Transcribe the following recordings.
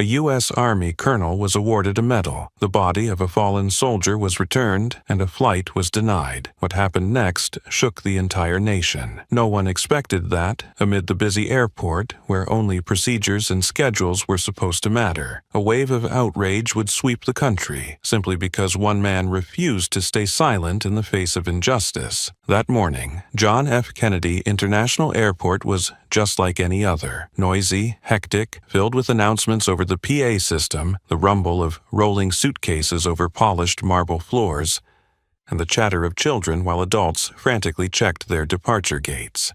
A U.S. Army colonel was awarded a medal, the body of a fallen soldier was returned, and a flight was denied. What happened next shook the entire nation. No one expected that, amid the busy airport, where only procedures and schedules were supposed to matter, a wave of outrage would sweep the country, simply because one man refused to stay silent in the face of injustice. That morning, John F. Kennedy International Airport was just like any other. Noisy, hectic, filled with announcements over the PA system, the rumble of rolling suitcases over polished marble floors, and the chatter of children while adults frantically checked their departure gates.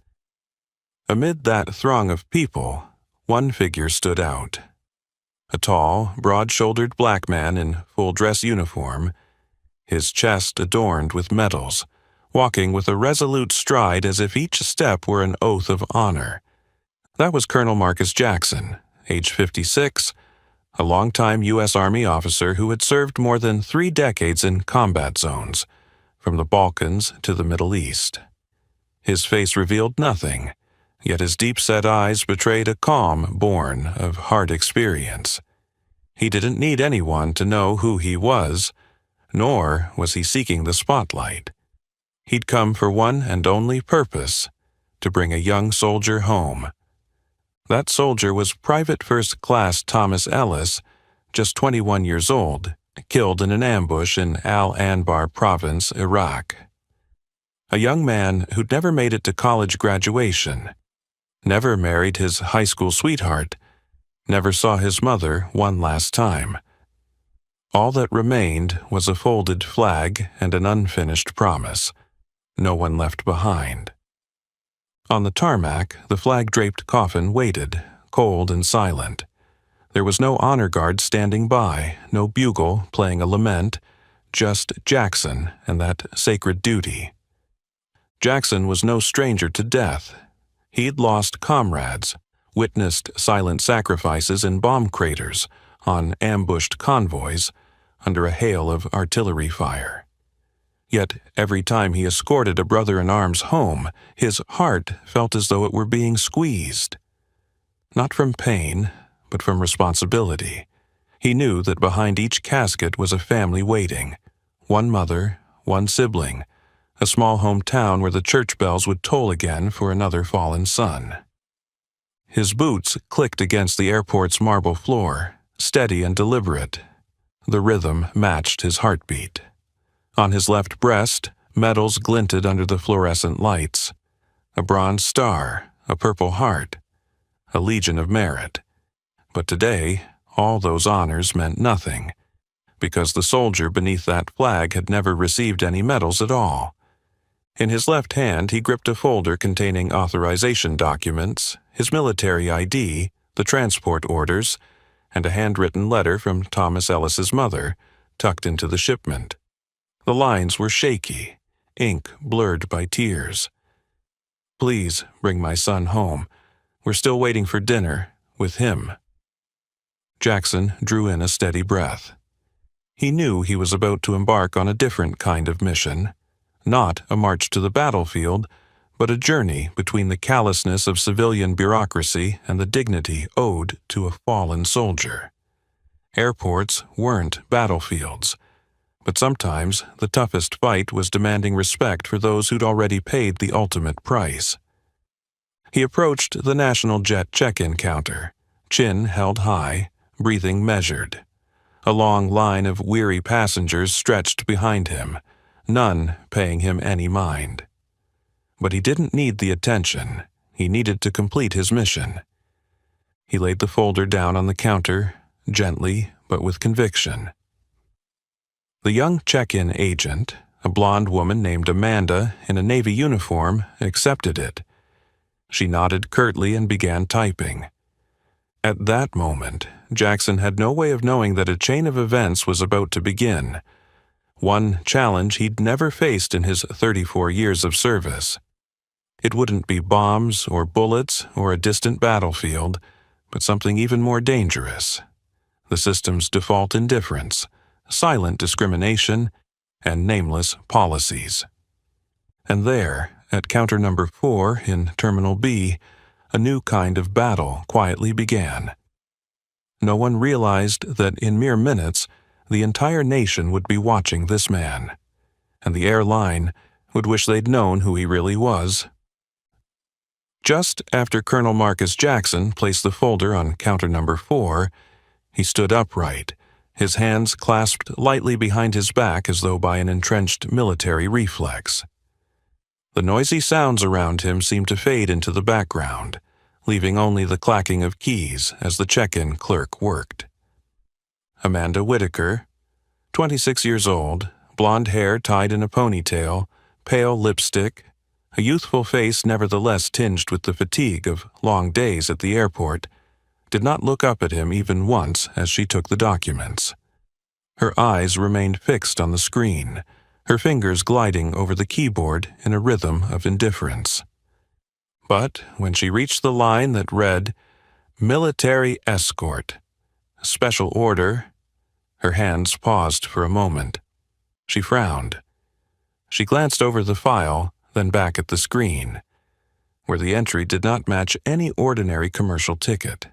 Amid that throng of people, one figure stood out. A tall, broad-shouldered black man in full-dress uniform, his chest adorned with medals, walking with a resolute stride as if each step were an oath of honor. That was Colonel Marcus Jackson, age 56, a longtime U.S. Army officer who had served more than 3 decades in combat zones, from the Balkans to the Middle East. His face revealed nothing, yet his deep-set eyes betrayed a calm born of hard experience. He didn't need anyone to know who he was, nor was he seeking the spotlight. He'd come for one and only purpose, to bring a young soldier home. That soldier was Private First Class Thomas Ellis, just 21 years old, killed in an ambush in Al-Anbar Province, Iraq. A young man who'd never made it to college graduation, never married his high school sweetheart, never saw his mother one last time. All that remained was a folded flag and an unfinished promise. No one left behind. On the tarmac, the flag-draped coffin waited, cold and silent. There was no honor guard standing by, no bugle playing a lament, just Jackson and that sacred duty. Jackson was no stranger to death. He'd lost comrades, witnessed silent sacrifices in bomb craters, on ambushed convoys, under a hail of artillery fire. Yet every time he escorted a brother-in-arms home, his heart felt as though it were being squeezed. Not from pain, but from responsibility. He knew that behind each casket was a family waiting, one mother, one sibling, a small hometown where the church bells would toll again for another fallen son. His boots clicked against the airport's marble floor, steady and deliberate. The rhythm matched his heartbeat. On his left breast, medals glinted under the fluorescent lights. A bronze star, a purple heart, a Legion of Merit. But today, all those honors meant nothing, because the soldier beneath that flag had never received any medals at all. In his left hand, he gripped a folder containing authorization documents, his military ID, the transport orders, and a handwritten letter from Thomas Ellis's mother, tucked into the shipment. The lines were shaky, ink blurred by tears. "Please bring my son home. We're still waiting for dinner, with him." Jackson drew in a steady breath. He knew he was about to embark on a different kind of mission, not a march to the battlefield, but a journey between the callousness of civilian bureaucracy and the dignity owed to a fallen soldier. Airports weren't battlefields, but sometimes the toughest fight was demanding respect for those who'd already paid the ultimate price. He approached the National Jet check-in counter, chin held high, breathing measured. A long line of weary passengers stretched behind him, none paying him any mind. But he didn't need the attention. He needed to complete his mission. He laid the folder down on the counter, gently but with conviction. The young check-in agent, a blonde woman named Amanda in a Navy uniform, accepted it. She nodded curtly and began typing. At that moment, Jackson had no way of knowing that a chain of events was about to begin. One challenge he'd never faced in his 34 years of service. It wouldn't be bombs or bullets or a distant battlefield, but something even more dangerous. The system's default indifference, silent discrimination, and nameless policies. And there, at counter number 4 in Terminal B, a new kind of battle quietly began. no one realized that in mere minutes, the entire nation would be watching this man, and the airline would wish they'd known who he really was. Just after Colonel Marcus Jackson placed the folder on counter number 4, he stood upright, his hands clasped lightly behind his back as though by an entrenched military reflex. The noisy sounds around him seemed to fade into the background, leaving only the clacking of keys as the check-in clerk worked. Amanda Whitaker, 26 years old, blonde hair tied in a ponytail, pale lipstick, a youthful face nevertheless tinged with the fatigue of long days at the airport, did not look up at him even once as she took the documents. Her eyes remained fixed on the screen, her fingers gliding over the keyboard in a rhythm of indifference. But when she reached the line that read, "Military Escort, Special Order," her hands paused for a moment. She frowned. She glanced over the file, then back at the screen, where the entry did not match any ordinary commercial ticket.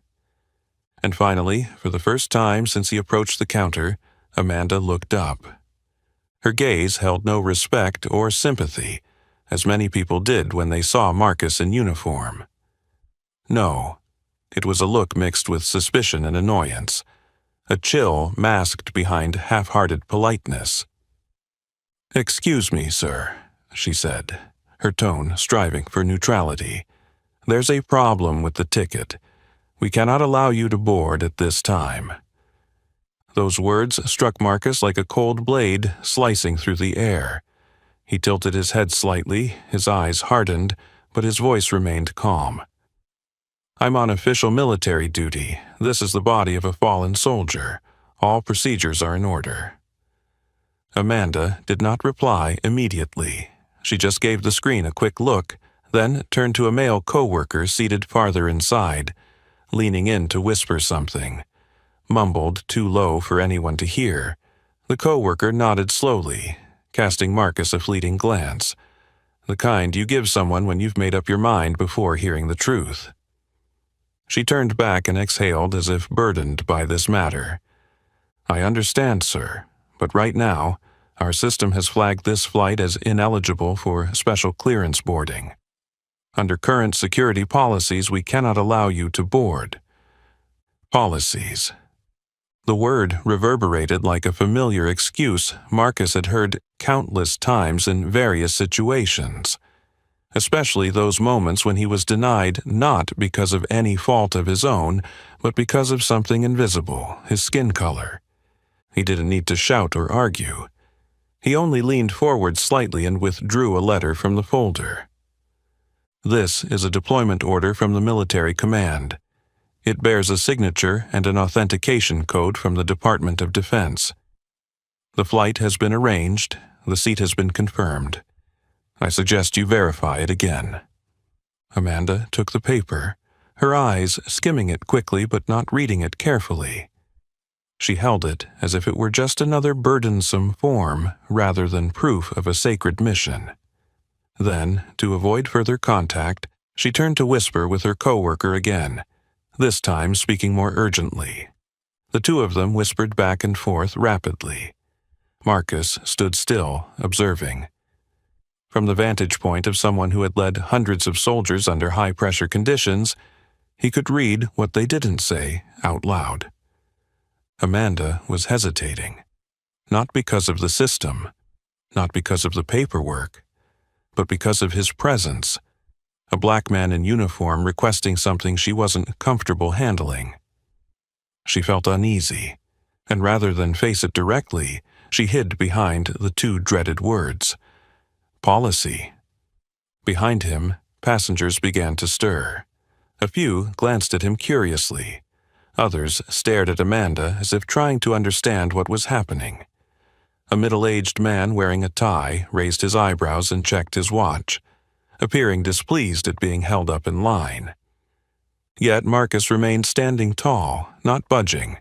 And finally, for the first time since he approached the counter, Amanda looked up. Her gaze held no respect or sympathy, as many people did when they saw Marcus in uniform. No, it was a look mixed with suspicion and annoyance, a chill masked behind half-hearted politeness. "Excuse me, sir," she said, her tone striving for neutrality. "There's a problem with the ticket. We cannot allow you to board at this time." Those words struck Marcus like a cold blade slicing through the air. He tilted his head slightly, his eyes hardened, but his voice remained calm. "I'm on official military duty. This is the body of a fallen soldier. All procedures are in order." Amanda did not reply immediately. She just gave the screen a quick look, then turned to a male co-worker seated farther inside, leaning in to whisper something. Mumbled too low for anyone to hear, the co-worker nodded slowly, casting Marcus a fleeting glance, the kind you give someone when you've made up your mind before hearing the truth. She turned back and exhaled as if burdened by this matter. "I understand, sir, but right now, our system has flagged this flight as ineligible for special clearance boarding. Under current security policies, we cannot allow you to board." Policies. The word reverberated like a familiar excuse Marcus had heard countless times in various situations, especially those moments when he was denied not because of any fault of his own, but because of something invisible, his skin color. He didn't need to shout or argue. He only leaned forward slightly and withdrew a letter from the folder. "This is a deployment order from the military command. It bears a signature and an authentication code from the Department of Defense. The flight has been arranged, the seat has been confirmed. I suggest you verify it again." Amanda took the paper, her eyes skimming it quickly but not reading it carefully. She held it as if it were just another burdensome form rather than proof of a sacred mission. Then, to avoid further contact, she turned to whisper with her co-worker again, this time speaking more urgently. The two of them whispered back and forth rapidly. Marcus stood still, observing. From the vantage point of someone who had led hundreds of soldiers under high-pressure conditions, he could read what they didn't say out loud. Amanda was hesitating, not because of the system, not because of the paperwork, but because of his presence, a black man in uniform requesting something she wasn't comfortable handling. She felt uneasy, and rather than face it directly, she hid behind the two dreaded words. Policy. Behind him, passengers began to stir. A few glanced at him curiously. Others stared at Amanda as if trying to understand what was happening. A middle-aged man wearing a tie raised his eyebrows and checked his watch, appearing displeased at being held up in line. Yet Marcus remained standing tall, not budging.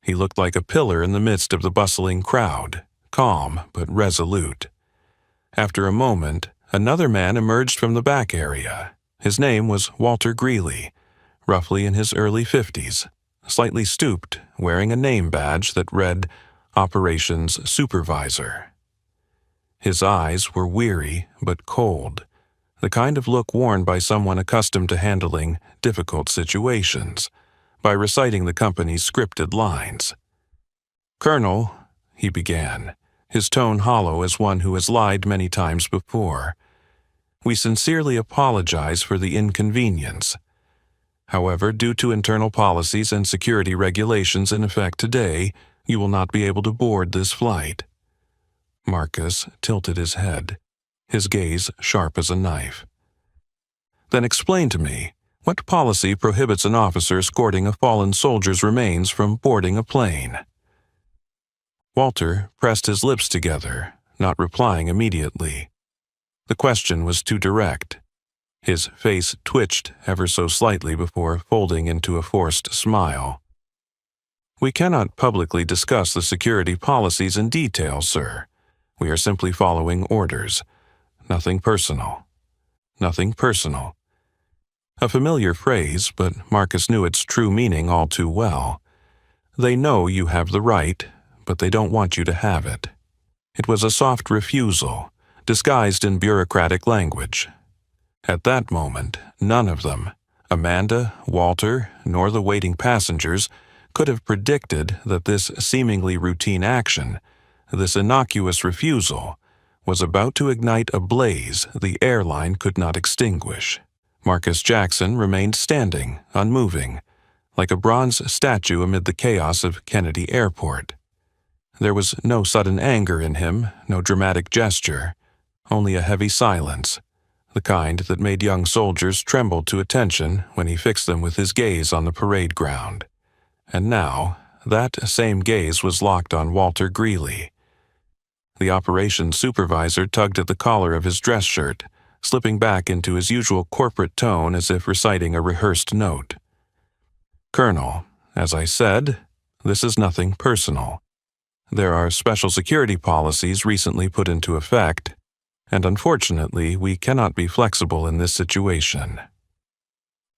He looked like a pillar in the midst of the bustling crowd, calm but resolute. After a moment, another man emerged from the back area. His name was Walter Greeley, roughly in his early 50s, slightly stooped, wearing a name badge that read Operations Supervisor. His eyes were weary but cold, the kind of look worn by someone accustomed to handling difficult situations, by reciting the company's scripted lines. "Colonel," he began, his tone hollow as one who has lied many times before, "we sincerely apologize for the inconvenience. However, due to internal policies and security regulations in effect today, you will not be able to board this flight." Marcus tilted his head, his gaze sharp as a knife. "Then explain to me, what policy prohibits an officer escorting a fallen soldier's remains from boarding a plane?" Walter pressed his lips together, not replying immediately. The question was too direct. His face twitched ever so slightly before folding into a forced smile. "We cannot publicly discuss the security policies in detail, sir. We are simply following orders. Nothing personal. Nothing personal." A familiar phrase, but Marcus knew its true meaning all too well. They know you have the right, but they don't want you to have it. It was a soft refusal, disguised in bureaucratic language. At that moment, none of them, Amanda, Walter, nor the waiting passengers, could have predicted that this seemingly routine action, this innocuous refusal, was about to ignite a blaze the airline could not extinguish. Marcus Jackson remained standing, unmoving, like a bronze statue amid the chaos of Kennedy Airport. There was no sudden anger in him, no dramatic gesture, only a heavy silence, the kind that made young soldiers tremble to attention when he fixed them with his gaze on the parade ground. And now, that same gaze was locked on Walter Greeley. The operations supervisor tugged at the collar of his dress shirt, slipping back into his usual corporate tone as if reciting a rehearsed note. "Colonel, as I said, this is nothing personal. There are special security policies recently put into effect, and unfortunately, we cannot be flexible in this situation."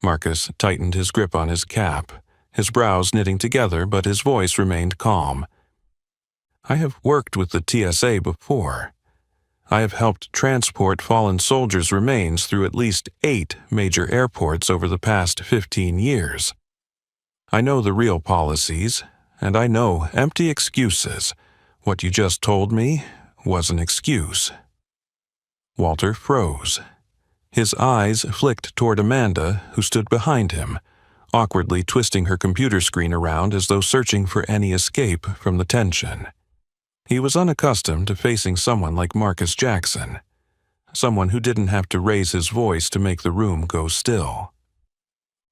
Marcus tightened his grip on his cap, his brows knitting together, but his voice remained calm. "I have worked with the TSA before. I have helped transport fallen soldiers' remains through at least 8 major airports over the past 15 years. I know the real policies, and I know empty excuses. What you just told me was an excuse." Walter froze. His eyes flicked toward Amanda, who stood behind him, awkwardly twisting her computer screen around as though searching for any escape from the tension. He was unaccustomed to facing someone like Marcus Jackson, someone who didn't have to raise his voice to make the room go still.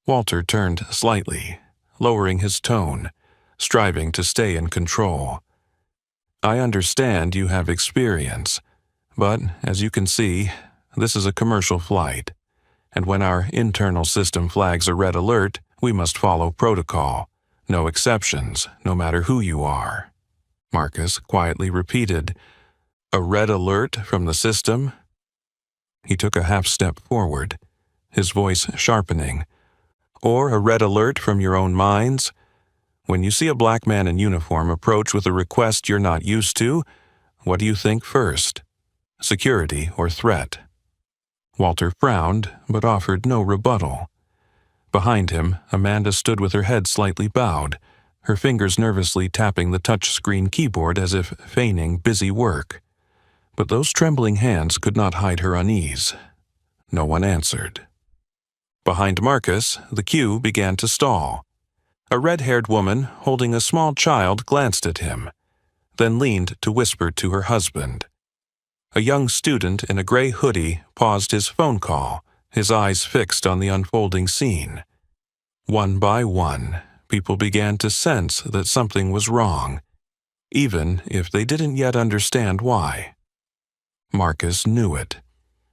Walter turned slightly, lowering his tone, striving to stay in control. "I understand you have experience, but, as you can see, this is a commercial flight, and when our internal system flags a red alert, we must follow protocol. No exceptions, no matter who you are." Marcus quietly repeated, "A red alert from the system?" He took a half step forward, his voice sharpening. "Or a red alert from your own minds? When you see a black man in uniform approach with a request you're not used to, what do you think first? Security or threat?" Walter frowned, but offered no rebuttal. Behind him, Amanda stood with her head slightly bowed, her fingers nervously tapping the touch-screen keyboard as if feigning busy work. But those trembling hands could not hide her unease. No one answered. Behind Marcus, the queue began to stall. A red-haired woman holding a small child glanced at him, then leaned to whisper to her husband. A young student in a gray hoodie paused his phone call, his eyes fixed on the unfolding scene. One by one, people began to sense that something was wrong, even if they didn't yet understand why. Marcus knew it,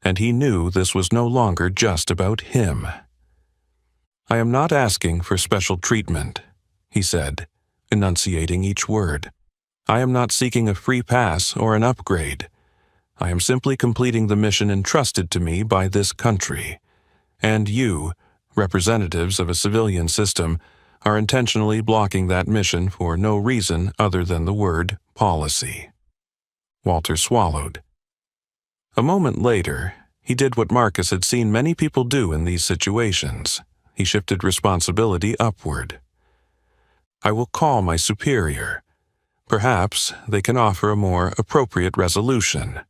and he knew this was no longer just about him. "I am not asking for special treatment," he said, enunciating each word. "I am not seeking a free pass or an upgrade. I am simply completing the mission entrusted to me by this country. And you, representatives of a civilian system, are intentionally blocking that mission for no reason other than the word policy. Walter swallowed. A moment later, he did what Marcus had seen many people do in these situations. He shifted responsibility upward. I will call my superior. Perhaps they can offer a more appropriate resolution.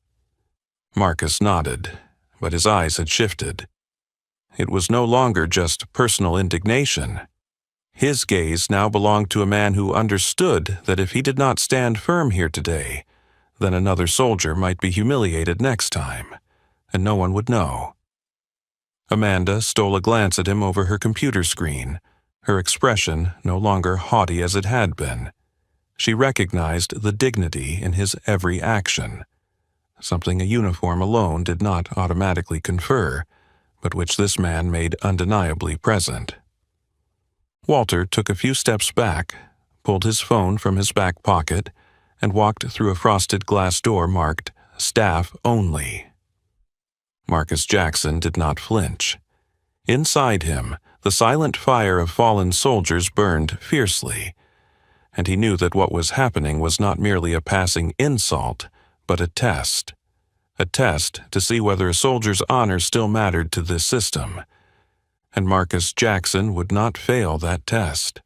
Marcus nodded, but his eyes had shifted. It was no longer just personal indignation. His gaze now belonged to a man who understood that if he did not stand firm here today, then another soldier might be humiliated next time, and no one would know. Amanda stole a glance at him over her computer screen, her expression no longer haughty as it had been. She recognized the dignity in his every action, something a uniform alone did not automatically confer, but which this man made undeniably present. Walter took a few steps back, pulled his phone from his back pocket, and walked through a frosted glass door marked Staff Only. Marcus Jackson did not flinch. Inside him, the silent fire of fallen soldiers burned fiercely, and he knew that what was happening was not merely a passing insult, but a test to see whether a soldier's honor still mattered to this system, and Marcus Jackson would not fail that test.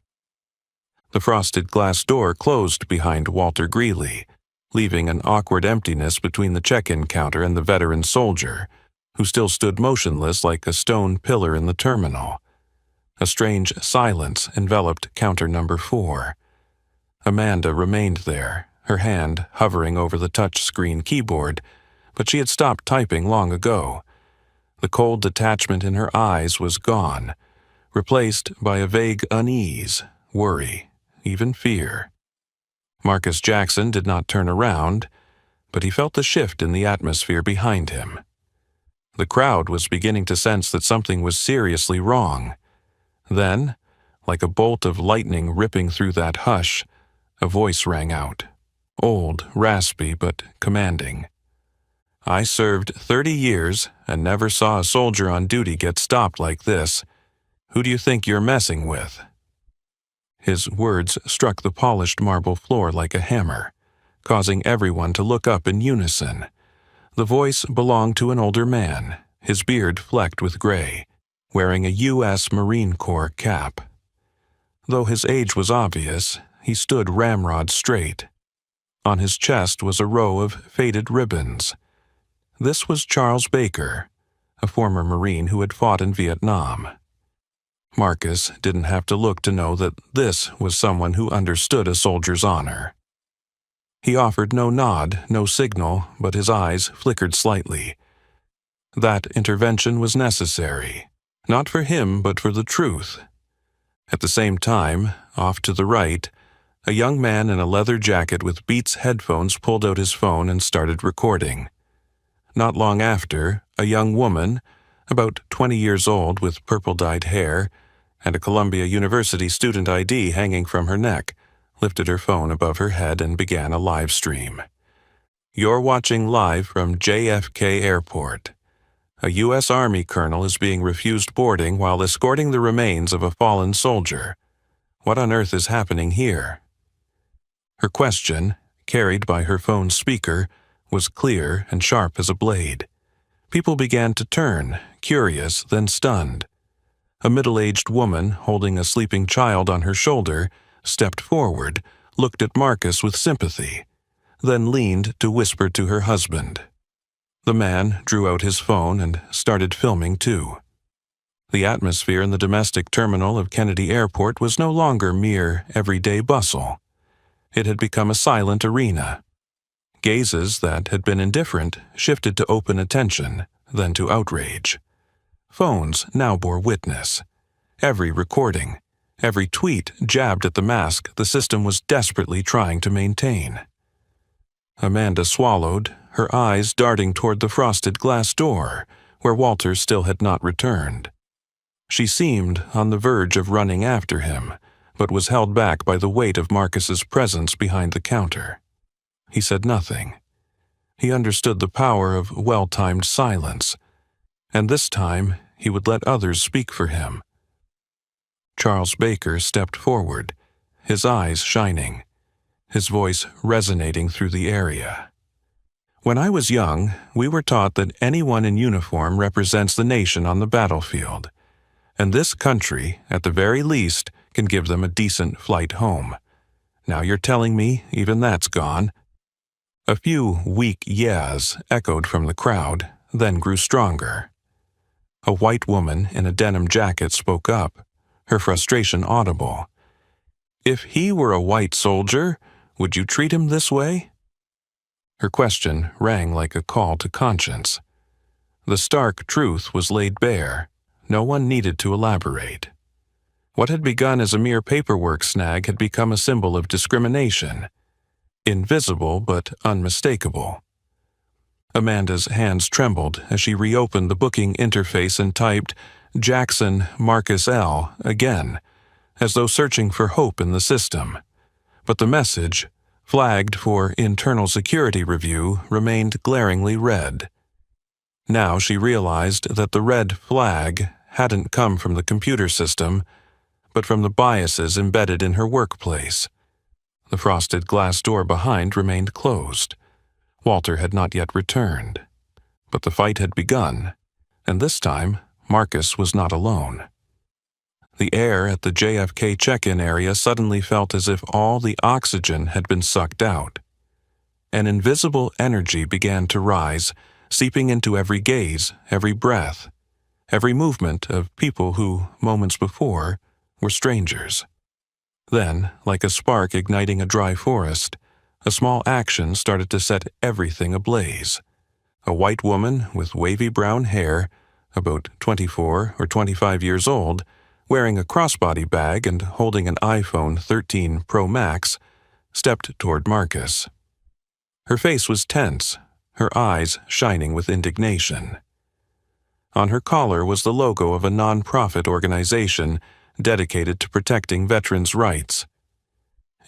The frosted glass door closed behind Walter Greeley, leaving an awkward emptiness between the check-in counter and the veteran soldier, who still stood motionless like a stone pillar in the terminal. A strange silence enveloped counter number 4. Amanda remained there, her hand hovering over the touch-screen keyboard, but she had stopped typing long ago. The cold detachment in her eyes was gone, replaced by a vague unease, worry, even fear. Marcus Jackson did not turn around, but he felt the shift in the atmosphere behind him. The crowd was beginning to sense that something was seriously wrong. Then, like a bolt of lightning ripping through that hush, a voice rang out, old, raspy, but commanding. I served 30 years and never saw a soldier on duty get stopped like this. Who do you think you're messing with? His words struck the polished marble floor like a hammer, causing everyone to look up in unison. The voice belonged to an older man, his beard flecked with gray, wearing a U.S. Marine Corps cap. Though his age was obvious, he stood ramrod straight. On his chest was a row of faded ribbons. This was Charles Baker, a former Marine who had fought in Vietnam. Marcus didn't have to look to know that this was someone who understood a soldier's honor. He offered no nod, no signal, but his eyes flickered slightly. That intervention was necessary, not for him but for the truth. At the same time, off to the right, a young man in a leather jacket with Beats headphones pulled out his phone and started recording. Not long after, a young woman, about 20 years old with purple-dyed hair and a Columbia University student ID hanging from her neck, lifted her phone above her head and began a live stream. You're watching live from JFK Airport. A U.S. Army colonel is being refused boarding while escorting the remains of a fallen soldier. What on earth is happening here? Her question, carried by her phone's speaker, was clear and sharp as a blade. People began to turn, curious, then stunned. A middle-aged woman, holding a sleeping child on her shoulder, stepped forward, looked at Marcus with sympathy, then leaned to whisper to her husband. The man drew out his phone and started filming too. The atmosphere in the domestic terminal of Kennedy Airport was no longer mere everyday bustle. It had become a silent arena. Gazes that had been indifferent shifted to open attention, then to outrage. Phones now bore witness. Every recording, every tweet jabbed at the mask the system was desperately trying to maintain. Amanda swallowed, her eyes darting toward the frosted glass door, where Walter still had not returned. She seemed on the verge of running after him, but was held back by the weight of Marcus's presence behind the counter. He said nothing. He understood the power of well-timed silence, and this time he would let others speak for him. Charles Baker stepped forward, his eyes shining, his voice resonating through the area. When I was young, we were taught that anyone in uniform represents the nation on the battlefield, and this country, at the very least, can give them a decent flight home. Now you're telling me even that's gone? A few weak yeahs echoed from the crowd, then grew stronger. A white woman in a denim jacket spoke up, her frustration audible. If he were a white soldier, would you treat him this way? Her question rang like a call to conscience. The stark truth was laid bare. No one needed to elaborate. What had begun as a mere paperwork snag had become a symbol of discrimination. Invisible but unmistakable. Amanda's hands trembled as she reopened the booking interface and typed Jackson Marcus L. again, as though searching for hope in the system. But the message, flagged for internal security review, remained glaringly red. Now she realized that the red flag hadn't come from the computer system, but from the biases embedded in her workplace. The frosted glass door behind remained closed. Walter had not yet returned. But the fight had begun, and this time Marcus was not alone. The air at the JFK check-in area suddenly felt as if all the oxygen had been sucked out. An invisible energy began to rise, seeping into every gaze, every breath, every movement of people who, moments before, were strangers. Then, like a spark igniting a dry forest, a small action started to set everything ablaze. A white woman with wavy brown hair, about 24 or 25 years old, wearing a crossbody bag and holding an iPhone 13 Pro Max, stepped toward Marcus. Her face was tense, her eyes shining with indignation. On her collar was the logo of a non-profit organization dedicated to protecting veterans' rights.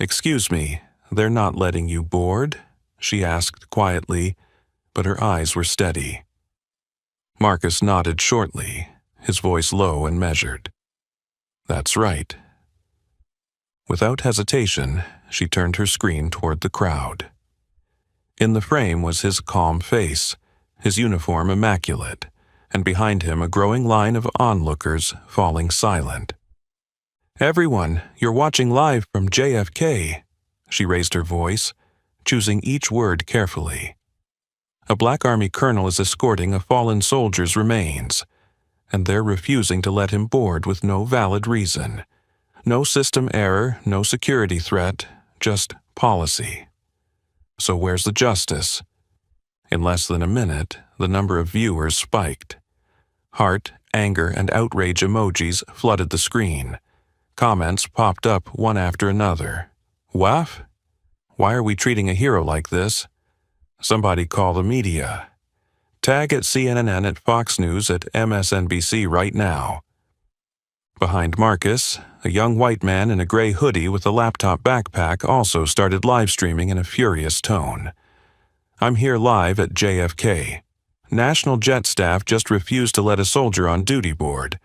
"Excuse me, they're not letting you board?" she asked quietly, but her eyes were steady. Marcus nodded shortly, his voice low and measured. "That's right." Without hesitation, she turned her screen toward the crowd. In the frame was his calm face, his uniform immaculate, and behind him a growing line of onlookers falling silent. "Everyone, you're watching live from JFK," she raised her voice, choosing each word carefully. "A Black Army colonel is escorting a fallen soldier's remains, and they're refusing to let him board with no valid reason. No system error, no security threat, just policy. So where's the justice?" In less than a minute, the number of viewers spiked. Heart, anger, and outrage emojis flooded the screen. Comments popped up one after another. "Waff? Why are we treating a hero like this? Somebody call the media. Tag at CNN, at Fox News, at MSNBC right now." Behind Marcus, a young white man in a gray hoodie with a laptop backpack also started live streaming in a furious tone. "I'm here live at JFK. National jet staff just refused to let a soldier on duty board,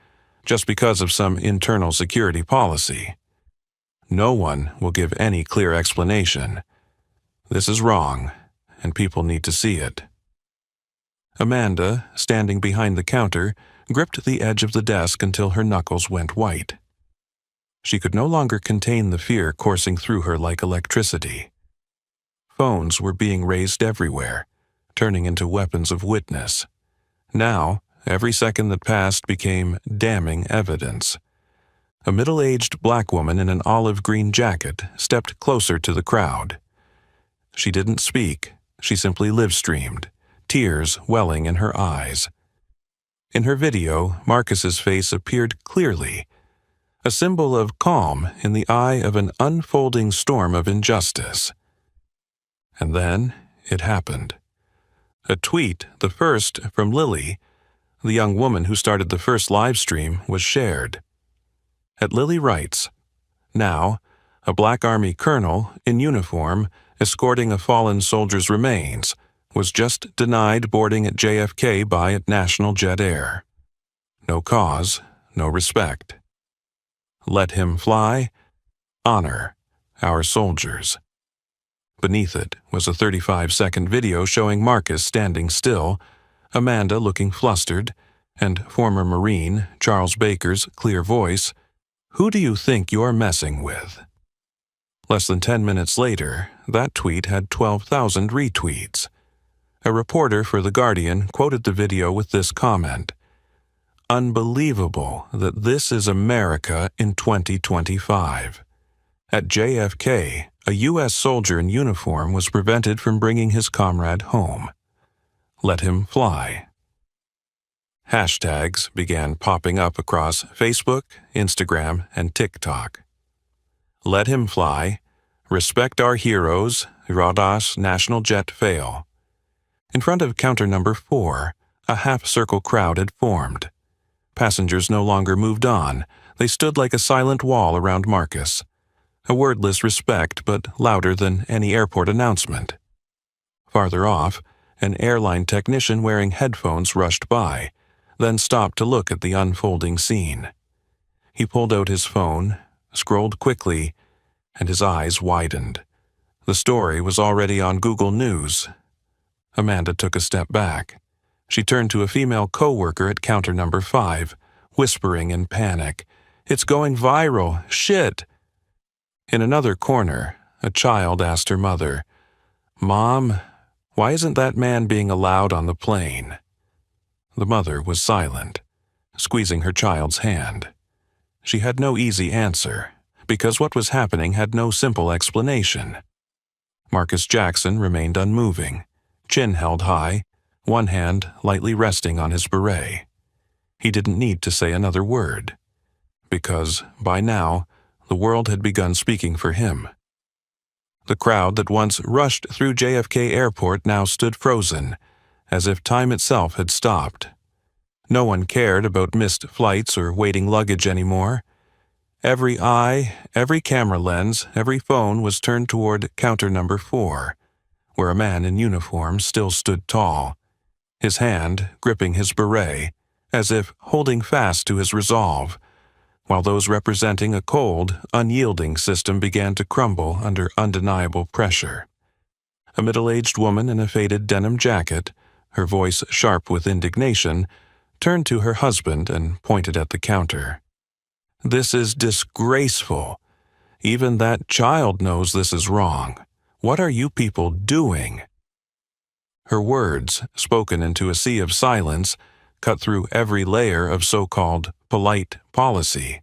just because of some internal security policy. No one will give any clear explanation. This is wrong, and people need to see it." Amanda, standing behind the counter, gripped the edge of the desk until her knuckles went white. She could no longer contain the fear coursing through her like electricity. Phones were being raised everywhere, turning into weapons of witness. Now, every second that passed became damning evidence. A middle-aged black woman in an olive-green jacket stepped closer to the crowd. She didn't speak, she simply live-streamed, tears welling in her eyes. In her video, Marcus's face appeared clearly, a symbol of calm in the eye of an unfolding storm of injustice. And then it happened. A tweet, the first from Lily, the young woman who started the first live stream, was shared. At Lily writes, "Now, a Black Army colonel, in uniform, escorting a fallen soldier's remains, was just denied boarding at JFK by National Jet Air. No cause, no respect." Let him fly. Honor our soldiers. Beneath it was a 35-second video showing Marcus standing still, Amanda looking flustered, and former Marine Charles Baker's clear voice, "Who do you think you're messing with?" Less than 10 minutes later, that tweet had 12,000 retweets. A reporter for The Guardian quoted the video with this comment, "Unbelievable that this is America in 2025. At JFK, a U.S. soldier in uniform was prevented from bringing his comrade home. Let him fly." Hashtags began popping up across Facebook, Instagram, and TikTok. Let him fly. Respect our heroes. Rodas National Jet fail. In front of counter number 4, a half-circle crowd had formed. Passengers no longer moved on. They stood like a silent wall around Marcus. A wordless respect, but louder than any airport announcement. Farther off, an airline technician wearing headphones rushed by, then stopped to look at the unfolding scene. He pulled out his phone, scrolled quickly, and his eyes widened. The story was already on Google News. Amanda took a step back. She turned to a female co-worker at counter number 5, whispering in panic, "It's going viral! Shit!" In another corner, a child asked her mother, "Mom, why isn't that man being allowed on the plane?" The mother was silent, squeezing her child's hand. She had no easy answer, because what was happening had no simple explanation. Marcus Jackson remained unmoving, chin held high, one hand lightly resting on his beret. He didn't need to say another word, because, by now, the world had begun speaking for him. The crowd that once rushed through JFK Airport now stood frozen, as if time itself had stopped. No one cared about missed flights or waiting luggage anymore. Every eye, every camera lens, every phone was turned toward counter number 4, where a man in uniform still stood tall, his hand gripping his beret, as if holding fast to his resolve, while those representing a cold, unyielding system began to crumble under undeniable pressure. A middle-aged woman in a faded denim jacket, her voice sharp with indignation, turned to her husband and pointed at the counter. "This is disgraceful. Even that child knows this is wrong. What are you people doing?" Her words, spoken into a sea of silence, cut through every layer of so-called polite policy.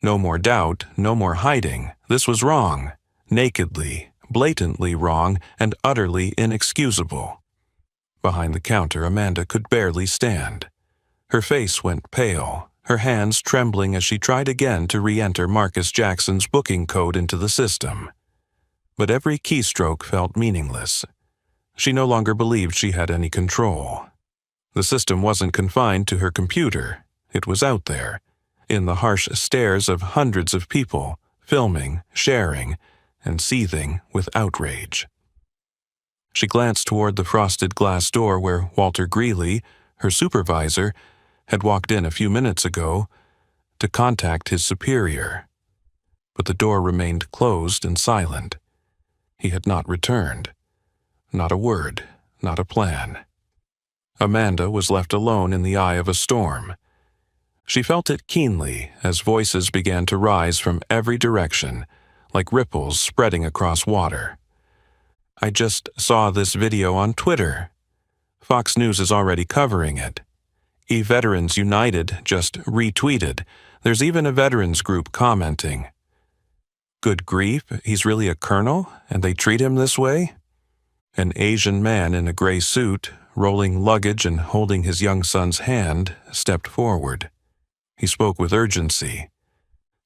No more doubt, no more hiding. This was wrong, nakedly, blatantly wrong, and utterly inexcusable. Behind the counter, Amanda could barely stand. Her face went pale, her hands trembling as she tried again to re-enter Marcus Jackson's booking code into the system. But every keystroke felt meaningless. She no longer believed she had any control. The system wasn't confined to her computer. It was out there, in the harsh stares of hundreds of people, filming, sharing, and seething with outrage. She glanced toward the frosted glass door where Walter Greeley, her supervisor, had walked in a few minutes ago to contact his superior. But the door remained closed and silent. He had not returned. Not a word, not a plan. Amanda was left alone in the eye of a storm. She felt it keenly as voices began to rise from every direction, like ripples spreading across water. "I just saw this video on Twitter. Fox News is already covering it. E-Veterans United just retweeted. There's even a veterans group commenting. Good grief, he's really a colonel, and they treat him this way?" An Asian man in a gray suit, rolling luggage and holding his young son's hand, stepped forward. He spoke with urgency.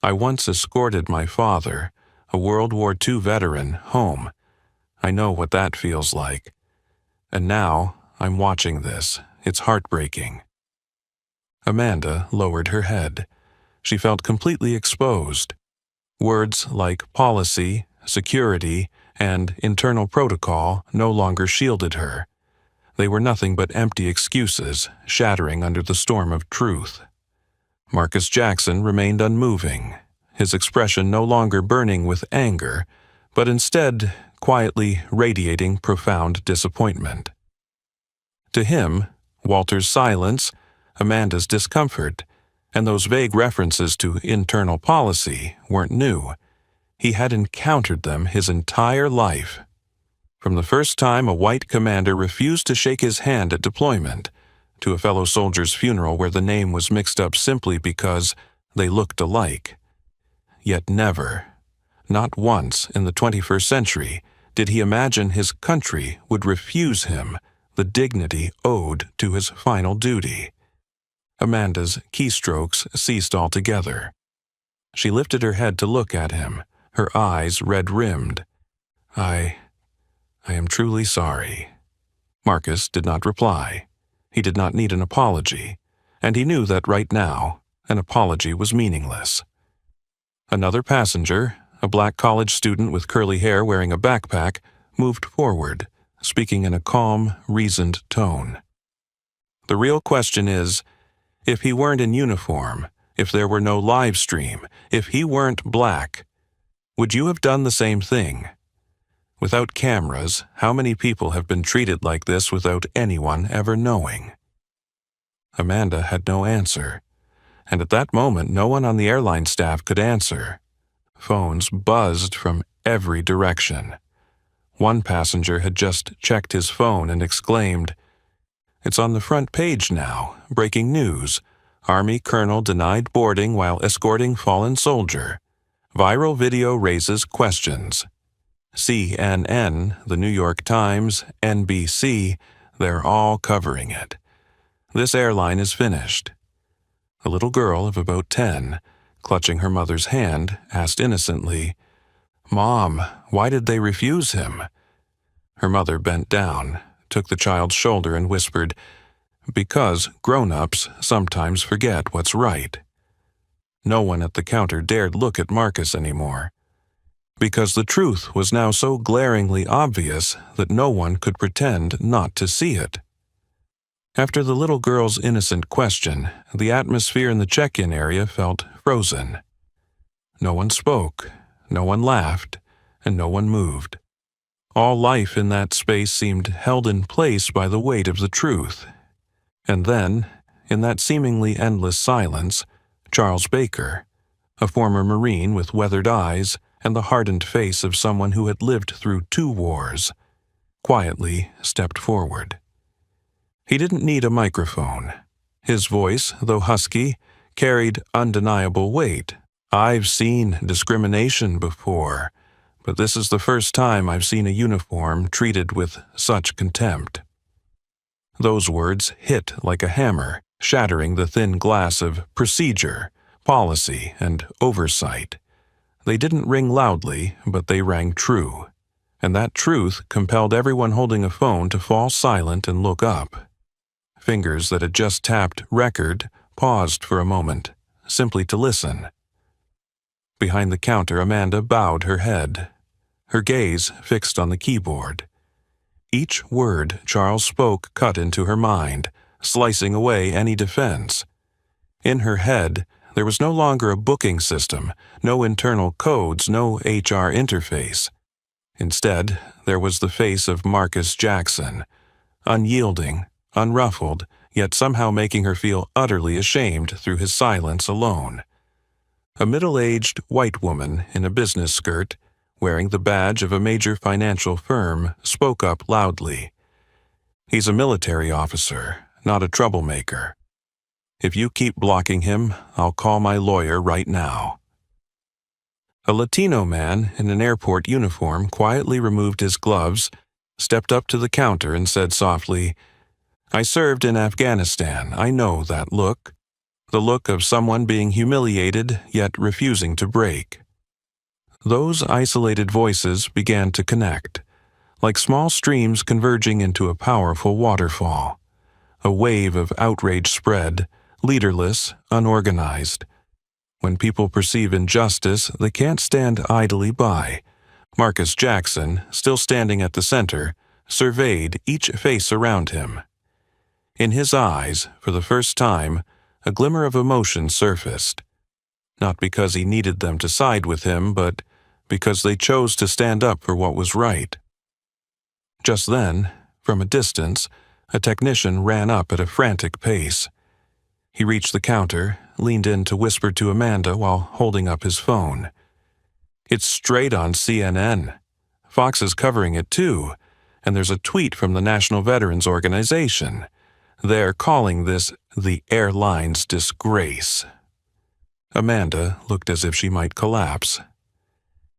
"I once escorted my father, a World War II veteran, home. I know what that feels like. And now I'm watching this. It's heartbreaking." Amanda lowered her head. She felt completely exposed. Words like policy, security, and internal protocol no longer shielded her. They were nothing but empty excuses, shattering under the storm of truth. Marcus Jackson remained unmoving, his expression no longer burning with anger, but instead quietly radiating profound disappointment. To him, Walter's silence, Amanda's discomfort, and those vague references to internal policy weren't new. He had encountered them his entire life. From the first time a white commander refused to shake his hand at deployment, to a fellow soldier's funeral where the name was mixed up simply because they looked alike. Yet never, not once in the 21st century, did he imagine his country would refuse him the dignity owed to his final duty. Amanda's keystrokes ceased altogether. She lifted her head to look at him, her eyes red-rimmed. I am truly sorry." Marcus did not reply. He did not need an apology, and he knew that right now, an apology was meaningless. Another passenger, a black college student with curly hair wearing a backpack, moved forward, speaking in a calm, reasoned tone. "The real question is, if he weren't in uniform, if there were no live stream, if he weren't black, would you have done the same thing? Without cameras, how many people have been treated like this without anyone ever knowing?" Amanda had no answer, and at that moment no one on the airline staff could answer. Phones buzzed from every direction. One passenger had just checked his phone and exclaimed, "It's on the front page now, breaking news. Army colonel denied boarding while escorting fallen soldier. Viral video raises questions." CNN, the New York Times, NBC, they're all covering it. This airline is finished. A little girl of about 10, clutching her mother's hand, asked innocently, "Mom, why did they refuse him?" Her mother bent down, took the child's shoulder and whispered, "Because grown-ups sometimes forget what's right." No one at the counter dared look at Marcus anymore, because the truth was now so glaringly obvious that no one could pretend not to see it. After the little girl's innocent question, the atmosphere in the check-in area felt frozen. No one spoke, no one laughed, and no one moved. All life in that space seemed held in place by the weight of the truth. And then, in that seemingly endless silence, Charles Baker, a former Marine with weathered eyes and the hardened face of someone who had lived through 2 wars, quietly stepped forward. He didn't need a microphone. His voice, though husky, carried undeniable weight. "I've seen discrimination before, but this is the first time I've seen a uniform treated with such contempt." Those words hit like a hammer, shattering the thin glass of procedure, policy, and oversight. They didn't ring loudly, but they rang true, and that truth compelled everyone holding a phone to fall silent and look up. Fingers that had just tapped record paused for a moment, simply to listen. Behind the counter, Amanda bowed her head, her gaze fixed on the keyboard. Each word Charles spoke cut into her mind, slicing away any defense. In her head, there was no longer a booking system, no internal codes, no HR interface. Instead, there was the face of Marcus Jackson, unyielding, unruffled, yet somehow making her feel utterly ashamed through his silence alone. A middle-aged white woman in a business skirt, wearing the badge of a major financial firm, spoke up loudly. "He's a military officer, not a troublemaker. If you keep blocking him, I'll call my lawyer right now." A Latino man in an airport uniform quietly removed his gloves, stepped up to the counter and said softly, "I served in Afghanistan. I know that look. The look of someone being humiliated yet refusing to break." Those isolated voices began to connect, like small streams converging into a powerful waterfall. A wave of outrage spread, leaderless, unorganized. When people perceive injustice, they can't stand idly by. Marcus Jackson, still standing at the center, surveyed each face around him. In his eyes, for the first time, a glimmer of emotion surfaced. not because he needed them to side with him, but because they chose to stand up for what was right. Just then, from a distance, a technician ran up at a frantic pace. He reached the counter, leaned in to whisper to Amanda while holding up his phone. "It's straight on CNN. Fox is covering it too, and there's a tweet from the National Veterans Organization. They're calling this the Airline's disgrace." Amanda looked as if she might collapse.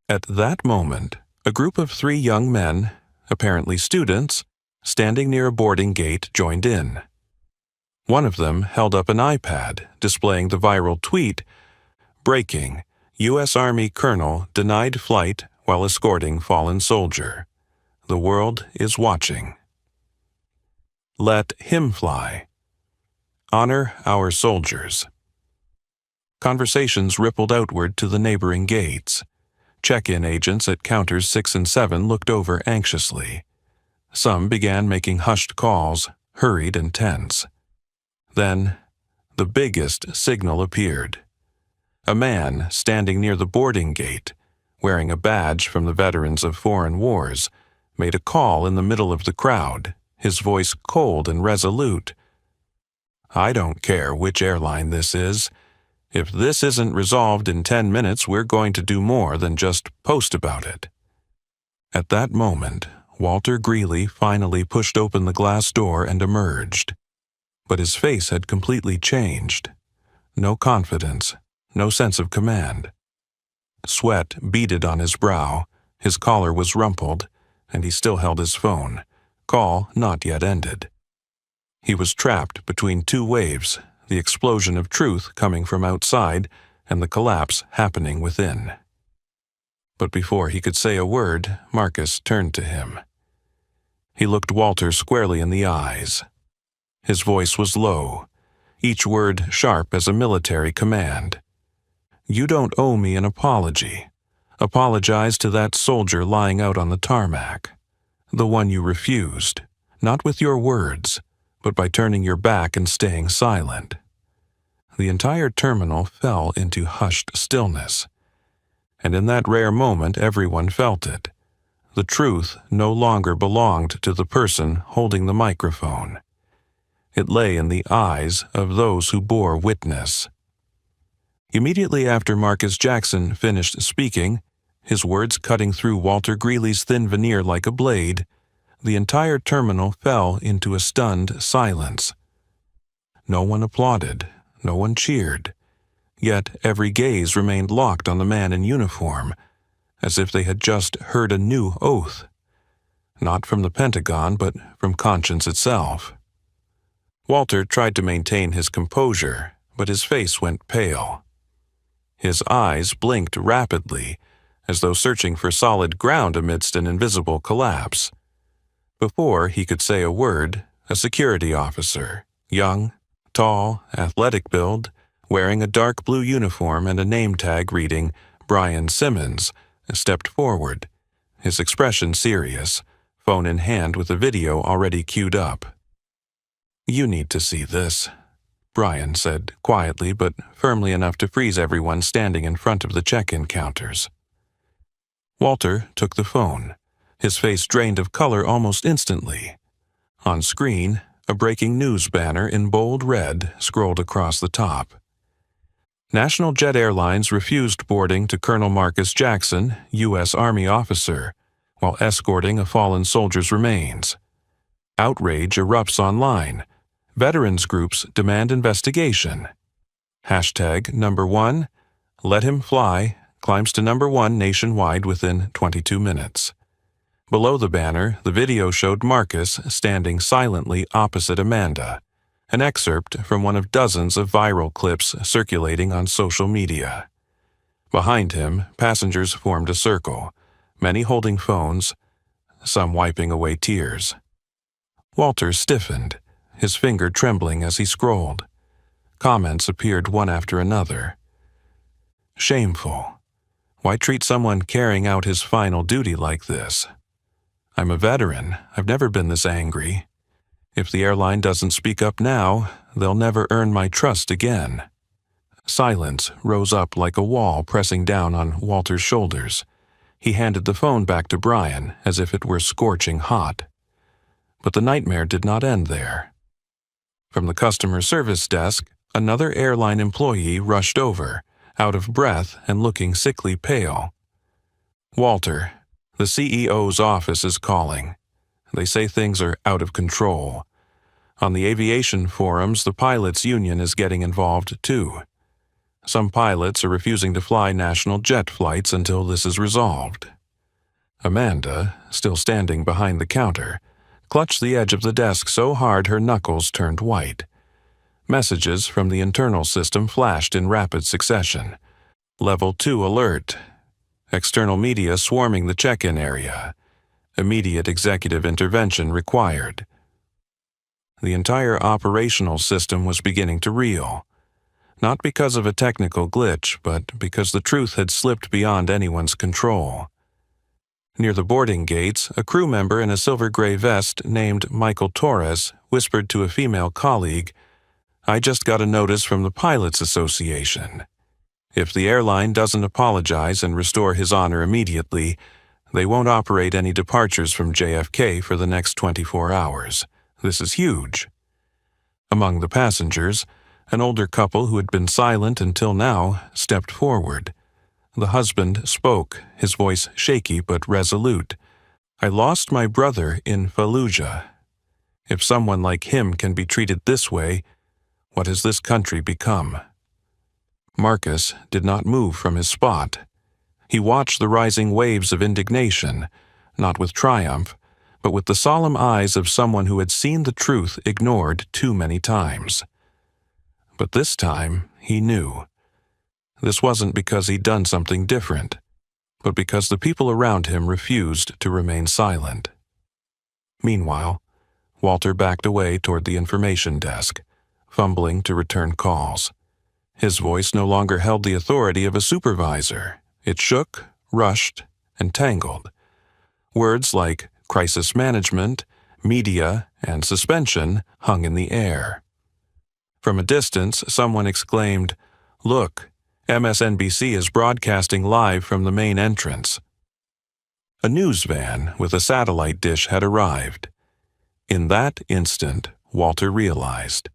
At that moment, a group of 3 young men, apparently students, standing near a boarding gate joined in. One of them held up an iPad, displaying the viral tweet, "Breaking, U.S. Army Colonel denied flight while escorting fallen soldier. The world is watching. Let him fly. Honor our soldiers." Conversations rippled outward to the neighboring gates. Check-in agents at counters 6 and 7 looked over anxiously. Some began making hushed calls, hurried and tense. Then, the biggest signal appeared. A man standing near the boarding gate, wearing a badge from the veterans of foreign wars, made a call in the middle of the crowd, his voice cold and resolute. "I don't care which airline this is. If this isn't resolved in 10 minutes, we're going to do more than just post about it." At that moment, Walter Greeley finally pushed open the glass door and emerged. But his face had completely changed. No confidence, no sense of command. Sweat beaded on his brow, his collar was rumpled, and he still held his phone, call not yet ended. He was trapped between 2 waves, the explosion of truth coming from outside and the collapse happening within. But before he could say a word, Marcus turned to him. He looked Walter squarely in the eyes. His voice was low, each word sharp as a military command. "You don't owe me an apology. Apologize to that soldier lying out on the tarmac, the one you refused, not with your words, but by turning your back and staying silent." The entire terminal fell into hushed stillness. And in that rare moment everyone felt it. The truth no longer belonged to the person holding the microphone. It lay in the eyes of those who bore witness. Immediately after Marcus Jackson finished speaking, his words cutting through Walter Greeley's thin veneer like a blade, the entire terminal fell into a stunned silence. No one applauded, no one cheered, yet every gaze remained locked on the man in uniform, as if they had just heard a new oath, not from the Pentagon, but from conscience itself. Walter tried to maintain his composure, but his face went pale. His eyes blinked rapidly, as though searching for solid ground amidst an invisible collapse. Before he could say a word, a security officer, young, tall, athletic build, wearing a dark blue uniform and a name tag reading Brian Simmons, stepped forward, his expression serious, phone in hand with a video already queued up. "You need to see this," Brian said quietly but firmly enough to freeze everyone standing in front of the check-in counters. Walter took the phone, his face drained of color almost instantly. On screen, a breaking news banner in bold red scrolled across the top. National Jet Airlines refused boarding to Colonel Marcus Jackson, U.S. Army officer, while escorting a fallen soldier's remains. Outrage erupts online. Veterans groups demand investigation. Hashtag #1, let him fly, climbs to #1 nationwide within 22 minutes. Below the banner, the video showed Marcus standing silently opposite Amanda, an excerpt from one of dozens of viral clips circulating on social media. Behind him, passengers formed a circle, many holding phones, some wiping away tears. Walter stiffened, his finger trembling as he scrolled. Comments appeared one after another. "Shameful. Why treat someone carrying out his final duty like this? I'm a veteran. I've never been this angry. If the airline doesn't speak up now, they'll never earn my trust again. Silence rose up like a wall pressing down on Walter's shoulders. He handed the phone back to Brian as if it were scorching hot. But the nightmare did not end there. From the customer service desk, another airline employee rushed over, out of breath and looking sickly pale. "Walter, the CEO's office is calling. They say things are out of control. On the aviation forums, the pilots' union is getting involved too. Some pilots are refusing to fly national jet flights until this is resolved." Amanda, still standing behind the counter, clutched the edge of the desk so hard her knuckles turned white. Messages from the internal system flashed in rapid succession. Level 2 alert. External media swarming the check-in area. Immediate executive intervention required. The entire operational system was beginning to reel. Not because of a technical glitch, but because the truth had slipped beyond anyone's control. Near the boarding gates, a crew member in a silver-gray vest named Michael Torres whispered to a female colleague, "I just got a notice from the Pilots Association. If the airline doesn't apologize and restore his honor immediately, they won't operate any departures from JFK for the next 24 hours. This is huge." Among the passengers, an older couple who had been silent until now stepped forward. The husband spoke, his voice shaky but resolute. "I lost my brother in Fallujah. If someone like him can be treated this way, what has this country become?" Marcus did not move from his spot. He watched the rising waves of indignation, not with triumph, but with the solemn eyes of someone who had seen the truth ignored too many times. But this time, he knew. This wasn't because he'd done something different, but because the people around him refused to remain silent. Meanwhile, Walter backed away toward the information desk, fumbling to return calls. His voice no longer held the authority of a supervisor. It shook, rushed, and tangled. Words like crisis management, media, and suspension hung in the air. From a distance, someone exclaimed, "Look, MSNBC is broadcasting live from the main entrance." A news van with a satellite dish had arrived. In that instant, Walter realized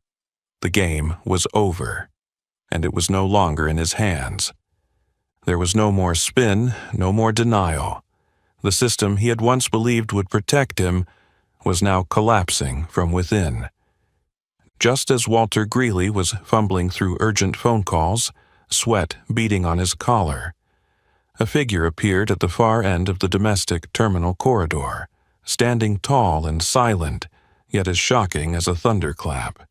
the game was over, and it was no longer in his hands. There was no more spin, no more denial. The system he had once believed would protect him was now collapsing from within. Just as Walter Greeley was fumbling through urgent phone calls, sweat beading on his collar, a figure appeared at the far end of the domestic terminal corridor, standing tall and silent, yet as shocking as a thunderclap.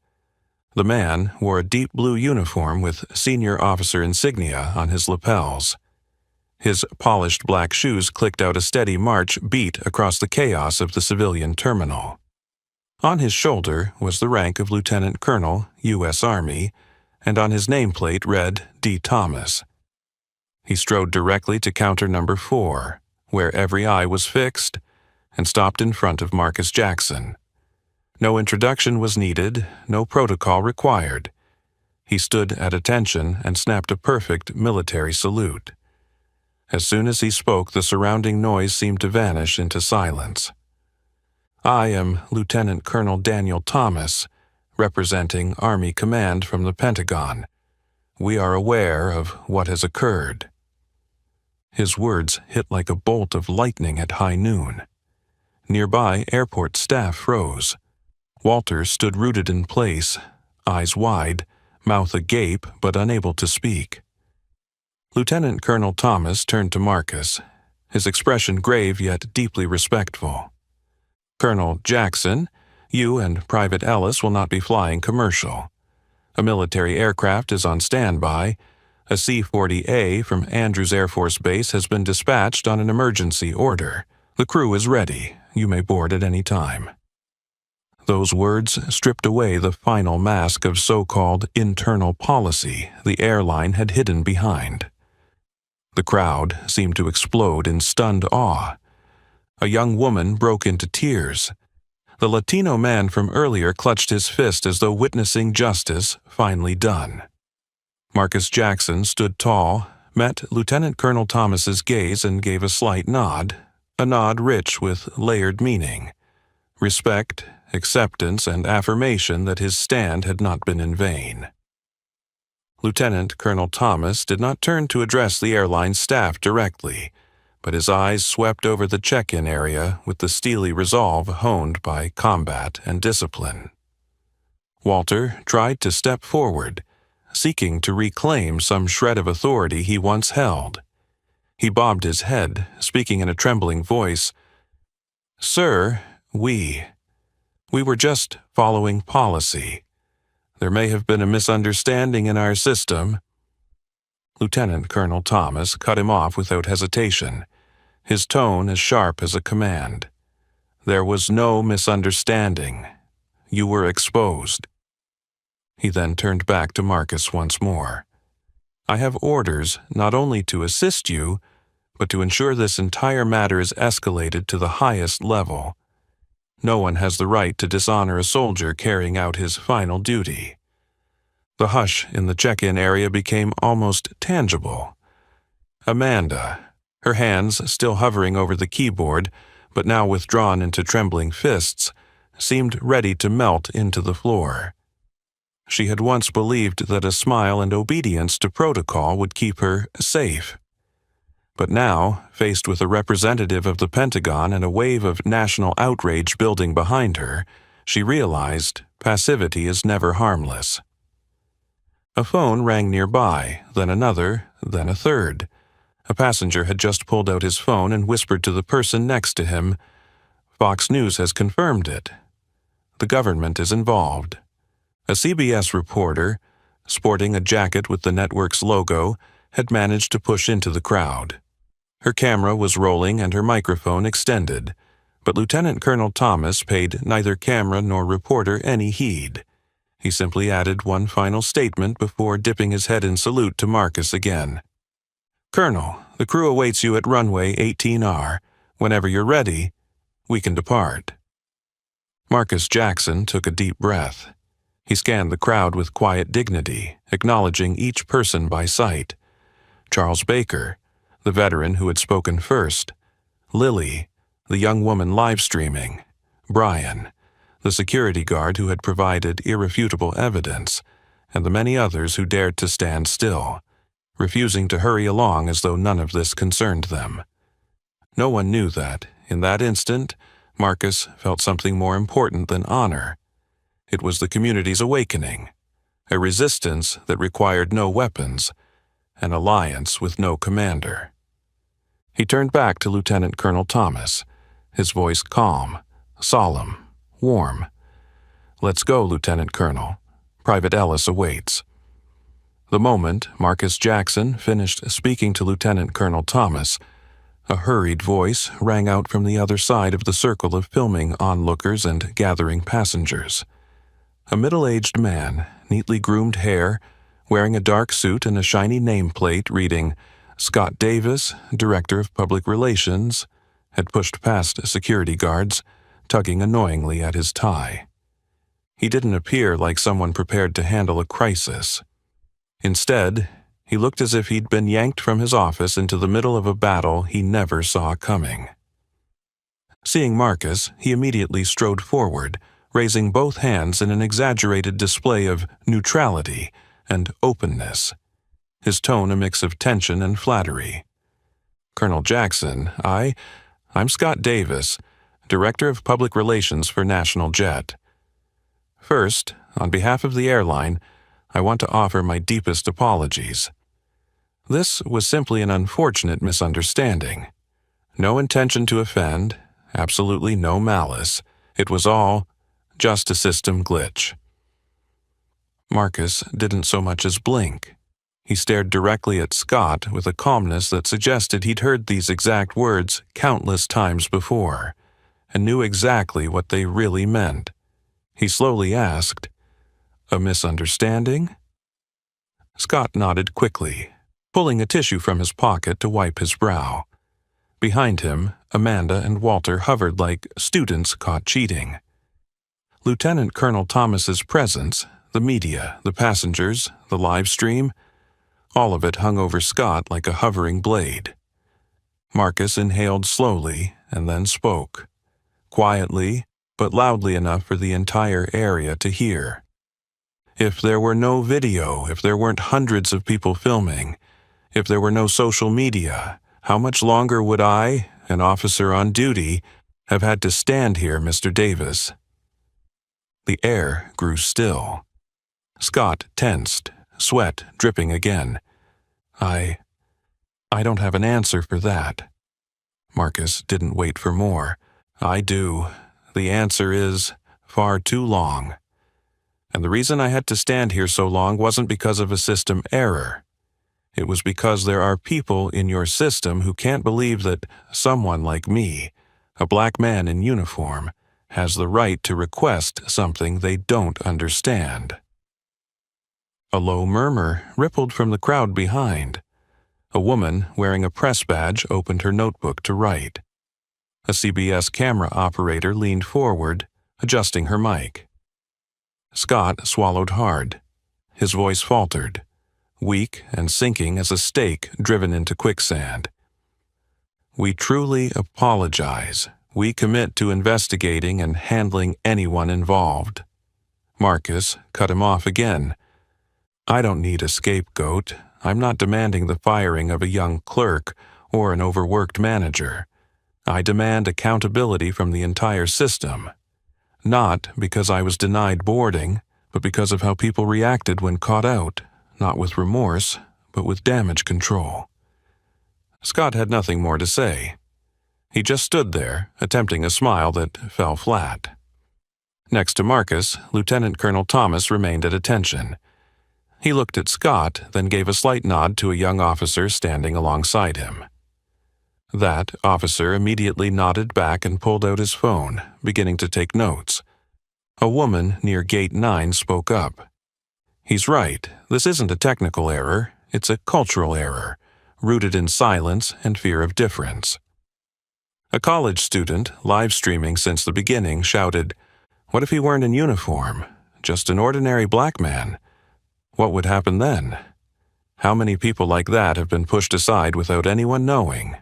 The man wore a deep blue uniform with senior officer insignia on his lapels. His polished black shoes clicked out a steady march beat across the chaos of the civilian terminal. On his shoulder was the rank of Lieutenant Colonel, U.S. Army, and on his nameplate read D. Thomas. He strode directly to counter number 4, where every eye was fixed, and stopped in front of Marcus Jackson. No introduction was needed, no protocol required. He stood at attention and snapped a perfect military salute. As soon as he spoke, the surrounding noise seemed to vanish into silence. "I am Lieutenant Colonel Daniel Thomas, representing Army Command from the Pentagon. We are aware of what has occurred." His words hit like a bolt of lightning at high noon. Nearby, airport staff froze. Walter stood rooted in place, eyes wide, mouth agape but unable to speak. Lieutenant Colonel Thomas turned to Marcus, his expression grave yet deeply respectful. "Colonel Jackson, you and Private Ellis will not be flying commercial. A military aircraft is on standby. A C-40A from Andrews Air Force Base has been dispatched on an emergency order. The crew is ready. You may board at any time." Those words stripped away the final mask of so-called internal policy the airline had hidden behind. The crowd seemed to explode in stunned awe. A young woman broke into tears. The Latino man from earlier clutched his fist as though witnessing justice finally done. Marcus Jackson stood tall, met Lieutenant Colonel Thomas's gaze and gave a slight nod, a nod rich with layered meaning. Respect, acceptance, and affirmation that his stand had not been in vain. Lieutenant Colonel Thomas did not turn to address the airline staff directly, but his eyes swept over the check-in area with the steely resolve honed by combat and discipline. Walter tried to step forward, seeking to reclaim some shred of authority he once held. He bobbed his head, speaking in a trembling voice. "Sir, we were just following policy. There may have been a misunderstanding in our system." Lieutenant Colonel Thomas cut him off without hesitation, his tone as sharp as a command. "There was no misunderstanding. You were exposed." He then turned back to Marcus once more. "I have orders not only to assist you, but to ensure this entire matter is escalated to the highest level. No one has the right to dishonor a soldier carrying out his final duty." The hush in the check-in area became almost tangible. Amanda, her hands still hovering over the keyboard, but now withdrawn into trembling fists, seemed ready to melt into the floor. She had once believed that a smile and obedience to protocol would keep her safe. But now, faced with a representative of the Pentagon and a wave of national outrage building behind her, she realized passivity is never harmless. A phone rang nearby, then another, then a third. A passenger had just pulled out his phone and whispered to the person next to him, "Fox News has confirmed it. The government is involved." A CBS reporter, sporting a jacket with the network's logo, had managed to push into the crowd. Her camera was rolling and her microphone extended, but Lieutenant Colonel Thomas paid neither camera nor reporter any heed. He simply added one final statement before dipping his head in salute to Marcus again. "Colonel, the crew awaits you at runway 18R. Whenever you're ready, we can depart." Marcus Jackson took a deep breath. He scanned the crowd with quiet dignity, acknowledging each person by sight. Charles Baker, the veteran who had spoken first. Lily, the young woman live-streaming. Brian, the security guard who had provided irrefutable evidence, and the many others who dared to stand still, refusing to hurry along as though none of this concerned them. No one knew that, in that instant, Marcus felt something more important than honor. It was the community's awakening, a resistance that required no weapons, an alliance with no commander. He turned back to Lieutenant Colonel Thomas, his voice calm, solemn, warm. "Let's go, Lieutenant Colonel. Private Ellis awaits." The moment Marcus Jackson finished speaking to Lieutenant Colonel Thomas, a hurried voice rang out from the other side of the circle of filming onlookers and gathering passengers. A middle-aged man, neatly groomed hair, wearing a dark suit and a shiny nameplate reading Scott Davis, Director of Public Relations, had pushed past security guards, tugging annoyingly at his tie. He didn't appear like someone prepared to handle a crisis. Instead, he looked as if he'd been yanked from his office into the middle of a battle he never saw coming. Seeing Marcus, he immediately strode forward, raising both hands in an exaggerated display of neutrality and openness, his tone a mix of tension and flattery. "Colonel Jackson, I'm Scott Davis, Director of Public Relations for National Jet. First, on behalf of the airline, I want to offer my deepest apologies. This was simply an unfortunate misunderstanding. No intention to offend, absolutely no malice. It was all just a system glitch." Marcus didn't so much as blink. He stared directly at Scott with a calmness that suggested he'd heard these exact words countless times before, and knew exactly what they really meant. He slowly asked, "A misunderstanding?" Scott nodded quickly, pulling a tissue from his pocket to wipe his brow. Behind him, Amanda and Walter hovered like students caught cheating. Lieutenant Colonel Thomas's presence, the media, the passengers, the live stream, All of it hung over Scott like a hovering blade. Marcus inhaled slowly and then spoke, quietly but loudly enough for the entire area to hear. If there were no video, if there weren't hundreds of people filming, if there were no social media, how much longer would I, an officer on duty, have had to stand here, Mr. Davis? The air grew still. Scott tensed, sweat dripping again. I don't have an answer for that. Marcus didn't wait for more. I do. The answer is far too long. And the reason I had to stand here so long wasn't because of a system error. It was because there are people in your system who can't believe that someone like me, a black man in uniform, has the right to request something they don't understand. A low murmur rippled from the crowd behind. A woman wearing a press badge opened her notebook to write. A CBS camera operator leaned forward, adjusting her mic. Scott swallowed hard. His voice faltered, weak and sinking as a stake driven into quicksand. We truly apologize. We commit to investigating and handling anyone involved. Marcus cut him off again. I don't need a scapegoat. I'm not demanding the firing of a young clerk or an overworked manager. I demand accountability from the entire system. Not because I was denied boarding, but because of how people reacted when caught out, not with remorse, but with damage control. Scott had nothing more to say. He just stood there, attempting a smile that fell flat. Next to Marcus, Lieutenant Colonel Thomas remained at attention. He looked at Scott, then gave a slight nod to a young officer standing alongside him. That officer immediately nodded back and pulled out his phone, beginning to take notes. A woman near Gate 9 spoke up. He's right, this isn't a technical error, it's a cultural error, rooted in silence and fear of difference. A college student, live streaming since the beginning, shouted, "What if he weren't in uniform? Just an ordinary black man? What would happen then? How many people like that have been pushed aside without anyone knowing?"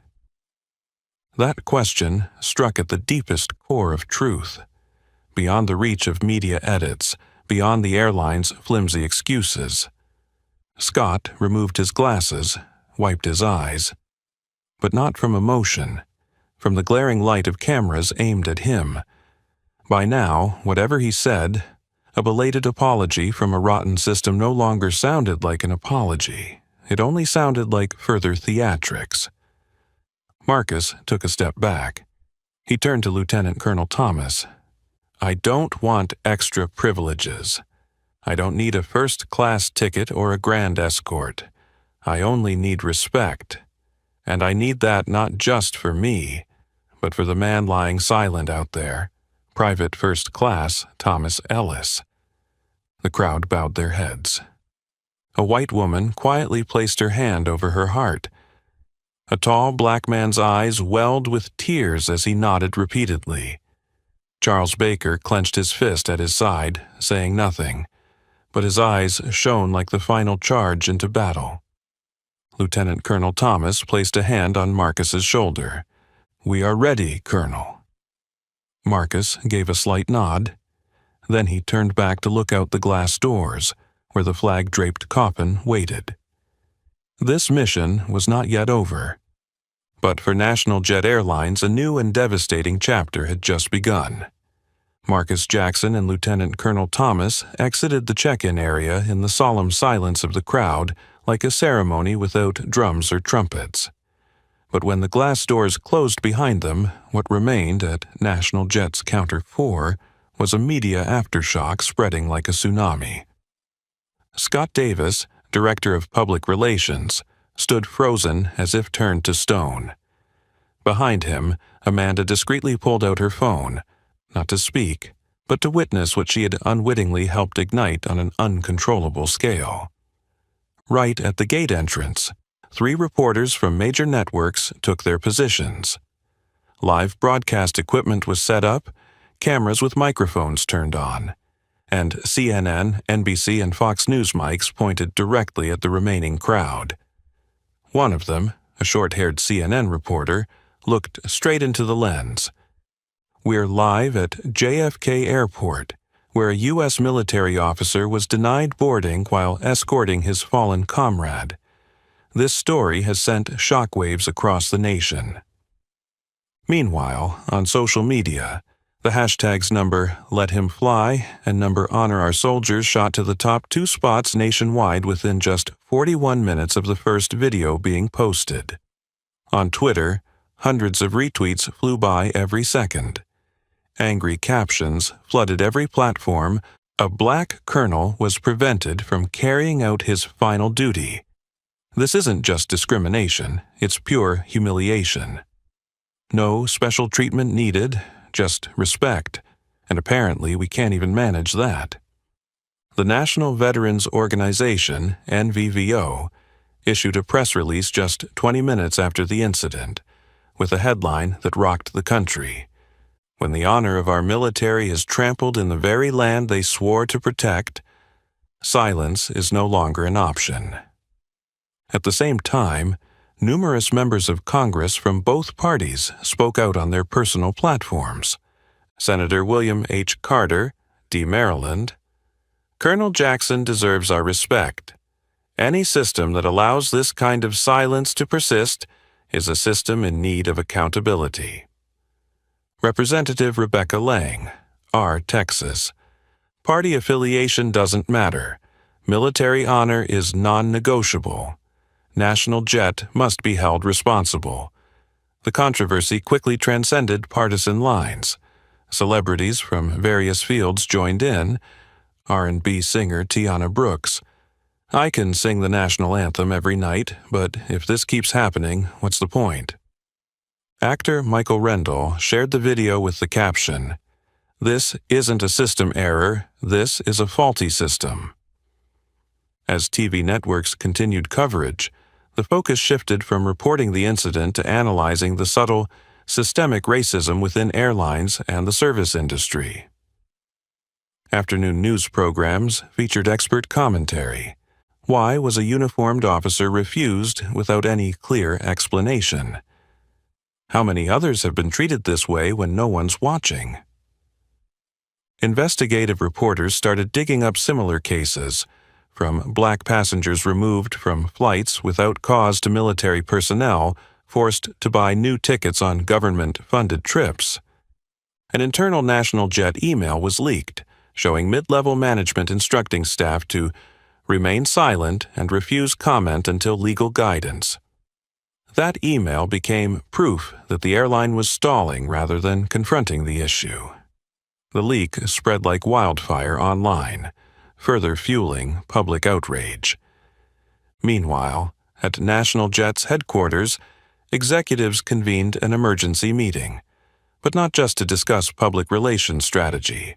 That question struck at the deepest core of truth, beyond the reach of media edits, beyond the airline's flimsy excuses. Scott removed his glasses, wiped his eyes, but not from emotion, from the glaring light of cameras aimed at him. By now, whatever he said, a belated apology from a rotten system no longer sounded like an apology. It only sounded like further theatrics. Marcus took a step back. He turned to Lieutenant Colonel Thomas. I don't want extra privileges. I don't need a first-class ticket or a grand escort. I only need respect. And I need that not just for me, but for the man lying silent out there, Private First Class Thomas Ellis. The crowd bowed their heads. A white woman quietly placed her hand over her heart. A tall black man's eyes welled with tears as he nodded repeatedly. Charles Baker clenched his fist at his side, saying nothing, but his eyes shone like the final charge into battle. Lieutenant Colonel Thomas placed a hand on Marcus's shoulder. "We are ready, Colonel." Marcus gave a slight nod. Then he turned back to look out the glass doors, where the flag-draped coffin waited. This mission was not yet over. But for National Jet Airlines, a new and devastating chapter had just begun. Marcus Jackson and Lieutenant Colonel Thomas exited the check-in area in the solemn silence of the crowd like a ceremony without drums or trumpets. But when the glass doors closed behind them, what remained at National Jet's Counter 4 was a media aftershock spreading like a tsunami. Scott Davis, Director of Public Relations, stood frozen as if turned to stone. Behind him, Amanda discreetly pulled out her phone, not to speak, but to witness what she had unwittingly helped ignite on an uncontrollable scale. Right at the gate entrance, 3 reporters from major networks took their positions. Live broadcast equipment was set up, cameras with microphones turned on, and CNN, NBC, and Fox News mics pointed directly at the remaining crowd. One of them, a short-haired CNN reporter, looked straight into the lens. "We're live at JFK Airport, where a U.S. military officer was denied boarding while escorting his fallen comrade. This story has sent shockwaves across the nation." Meanwhile, on social media, the hashtags number #LetHimFly and number Honor Our Soldiers shot to the top 2 spots nationwide within just 41 minutes of the first video being posted. On Twitter, hundreds of retweets flew by every second. Angry captions flooded every platform. A black colonel was prevented from carrying out his final duty. This isn't just discrimination, it's pure humiliation. No special treatment needed, just respect, and apparently we can't even manage that. The National Veterans Organization, NVVO, issued a press release just 20 minutes after the incident, with a headline that rocked the country. "When the honor of our military is trampled in the very land they swore to protect, silence is no longer an option." At the same time, numerous members of Congress from both parties spoke out on their personal platforms. Senator William H. Carter, D. Maryland, "Colonel Jackson deserves our respect. Any system that allows this kind of silence to persist is a system in need of accountability." Representative Rebecca Lang, R. Texas, "Party affiliation doesn't matter. Military honor is non-negotiable. National Jet must be held responsible." The controversy quickly transcended partisan lines. Celebrities from various fields joined in. R&B singer Tiana Brooks, "I can sing the national anthem every night, but if this keeps happening, what's the point?" Actor Michael Rendell shared the video with the caption, "This isn't a system error, this is a faulty system." As TV networks continued coverage, the focus shifted from reporting the incident to analyzing the subtle, systemic racism within airlines and the service industry. Afternoon news programs featured expert commentary. Why was a uniformed officer refused without any clear explanation? How many others have been treated this way when no one's watching? Investigative reporters started digging up similar cases, from black passengers removed from flights without cause to military personnel forced to buy new tickets on government-funded trips. An internal National Jet email was leaked, showing mid-level management instructing staff to remain silent and refuse comment until legal guidance. That email became proof that the airline was stalling rather than confronting the issue. The leak spread like wildfire online, further fueling public outrage. Meanwhile, at National Jet's headquarters, executives convened an emergency meeting, but not just to discuss public relations strategy.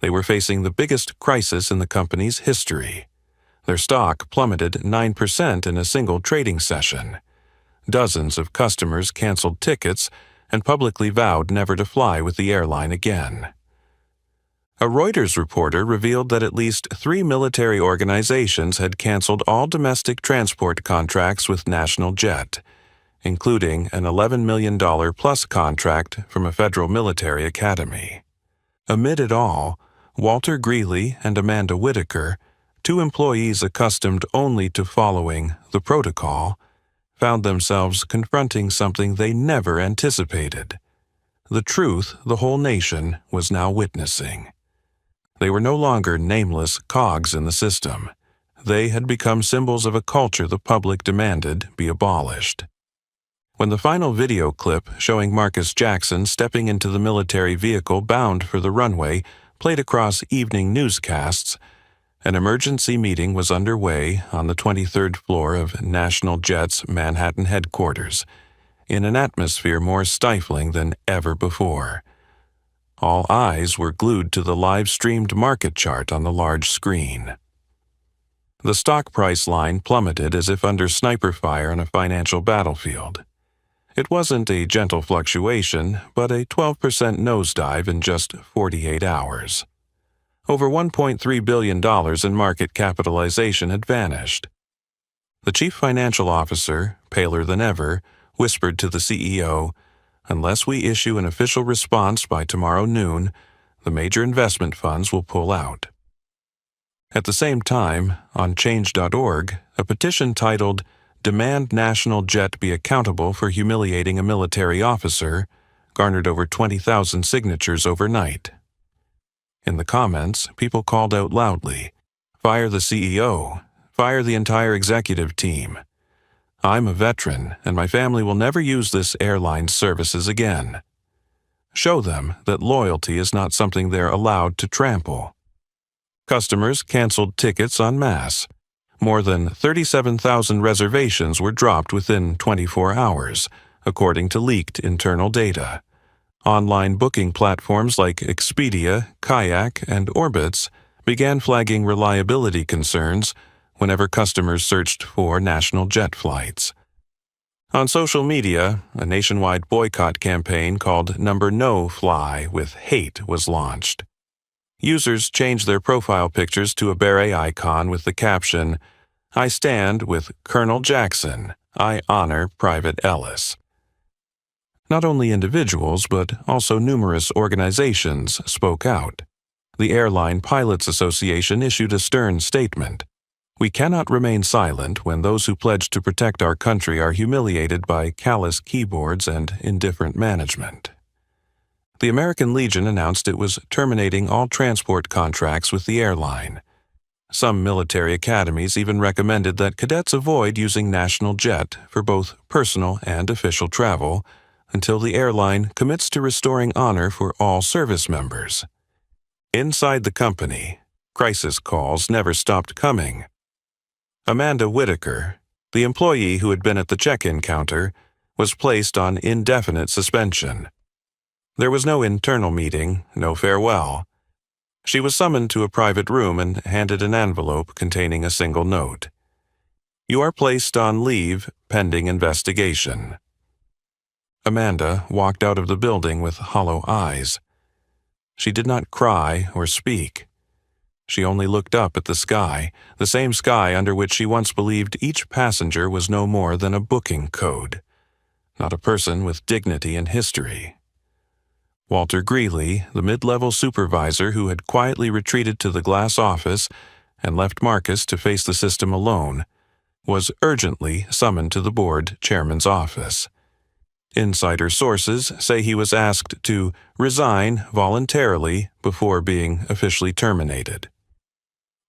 They were facing the biggest crisis in the company's history. Their stock plummeted 9% in a single trading session. Dozens of customers canceled tickets and publicly vowed never to fly with the airline again. A Reuters reporter revealed that at least 3 military organizations had canceled all domestic transport contracts with National Jet, including an $11 million plus contract from a federal military academy. Amid it all, Walter Greeley and Amanda Whitaker, 2 employees accustomed only to following the protocol, found themselves confronting something they never anticipated. The truth the whole nation was now witnessing. They were no longer nameless cogs in the system. They had become symbols of a culture the public demanded be abolished. When the final video clip showing Marcus Jackson stepping into the military vehicle bound for the runway played across evening newscasts, an emergency meeting was underway on the 23rd floor of National Jet's Manhattan headquarters, in an atmosphere more stifling than ever before. All eyes were glued to the live-streamed market chart on the large screen. The stock price line plummeted as if under sniper fire on a financial battlefield. It wasn't a gentle fluctuation, but a 12% nosedive in just 48 hours. Over $1.3 billion in market capitalization had vanished. The chief financial officer, paler than ever, whispered to the CEO, "Unless we issue an official response by tomorrow noon, the major investment funds will pull out." At the same time, on change.org, a petition titled "Demand National Jet Be Accountable for Humiliating a Military Officer" garnered over 20,000 signatures overnight. In the comments, people called out loudly, "Fire the CEO! Fire the entire executive team! I'm a veteran, and my family will never use this airline's services again." Show them that loyalty is not something they're allowed to trample. Customers canceled tickets en masse. More than 37,000 reservations were dropped within 24 hours, according to leaked internal data. Online booking platforms like Expedia, Kayak, and Orbitz began flagging reliability concerns whenever customers searched for national jet flights. On social media, a nationwide boycott campaign called Number No Fly with Hate was launched. Users changed their profile pictures to a beret icon with the caption, "I stand with Colonel Jackson. I honor Private Ellis." Not only individuals, but also numerous organizations spoke out. The Airline Pilots Association issued a stern statement. "We cannot remain silent when those who pledge to protect our country are humiliated by callous keyboards and indifferent management." The American Legion announced it was terminating all transport contracts with the airline. Some military academies even recommended that cadets avoid using National Jet for both personal and official travel until the airline commits to restoring honor for all service members. Inside the company, crisis calls never stopped coming. Amanda Whitaker, the employee who had been at the check-in counter, was placed on indefinite suspension. There was no internal meeting, no farewell. She was summoned to a private room and handed an envelope containing a single note. "You are placed on leave pending investigation." Amanda walked out of the building with hollow eyes. She did not cry or speak. She only looked up at the sky, the same sky under which she once believed each passenger was no more than a booking code, not a person with dignity and history. Walter Greeley, the mid-level supervisor who had quietly retreated to the glass office and left Marcus to face the system alone, was urgently summoned to the board chairman's office. Insider sources say he was asked to resign voluntarily before being officially terminated.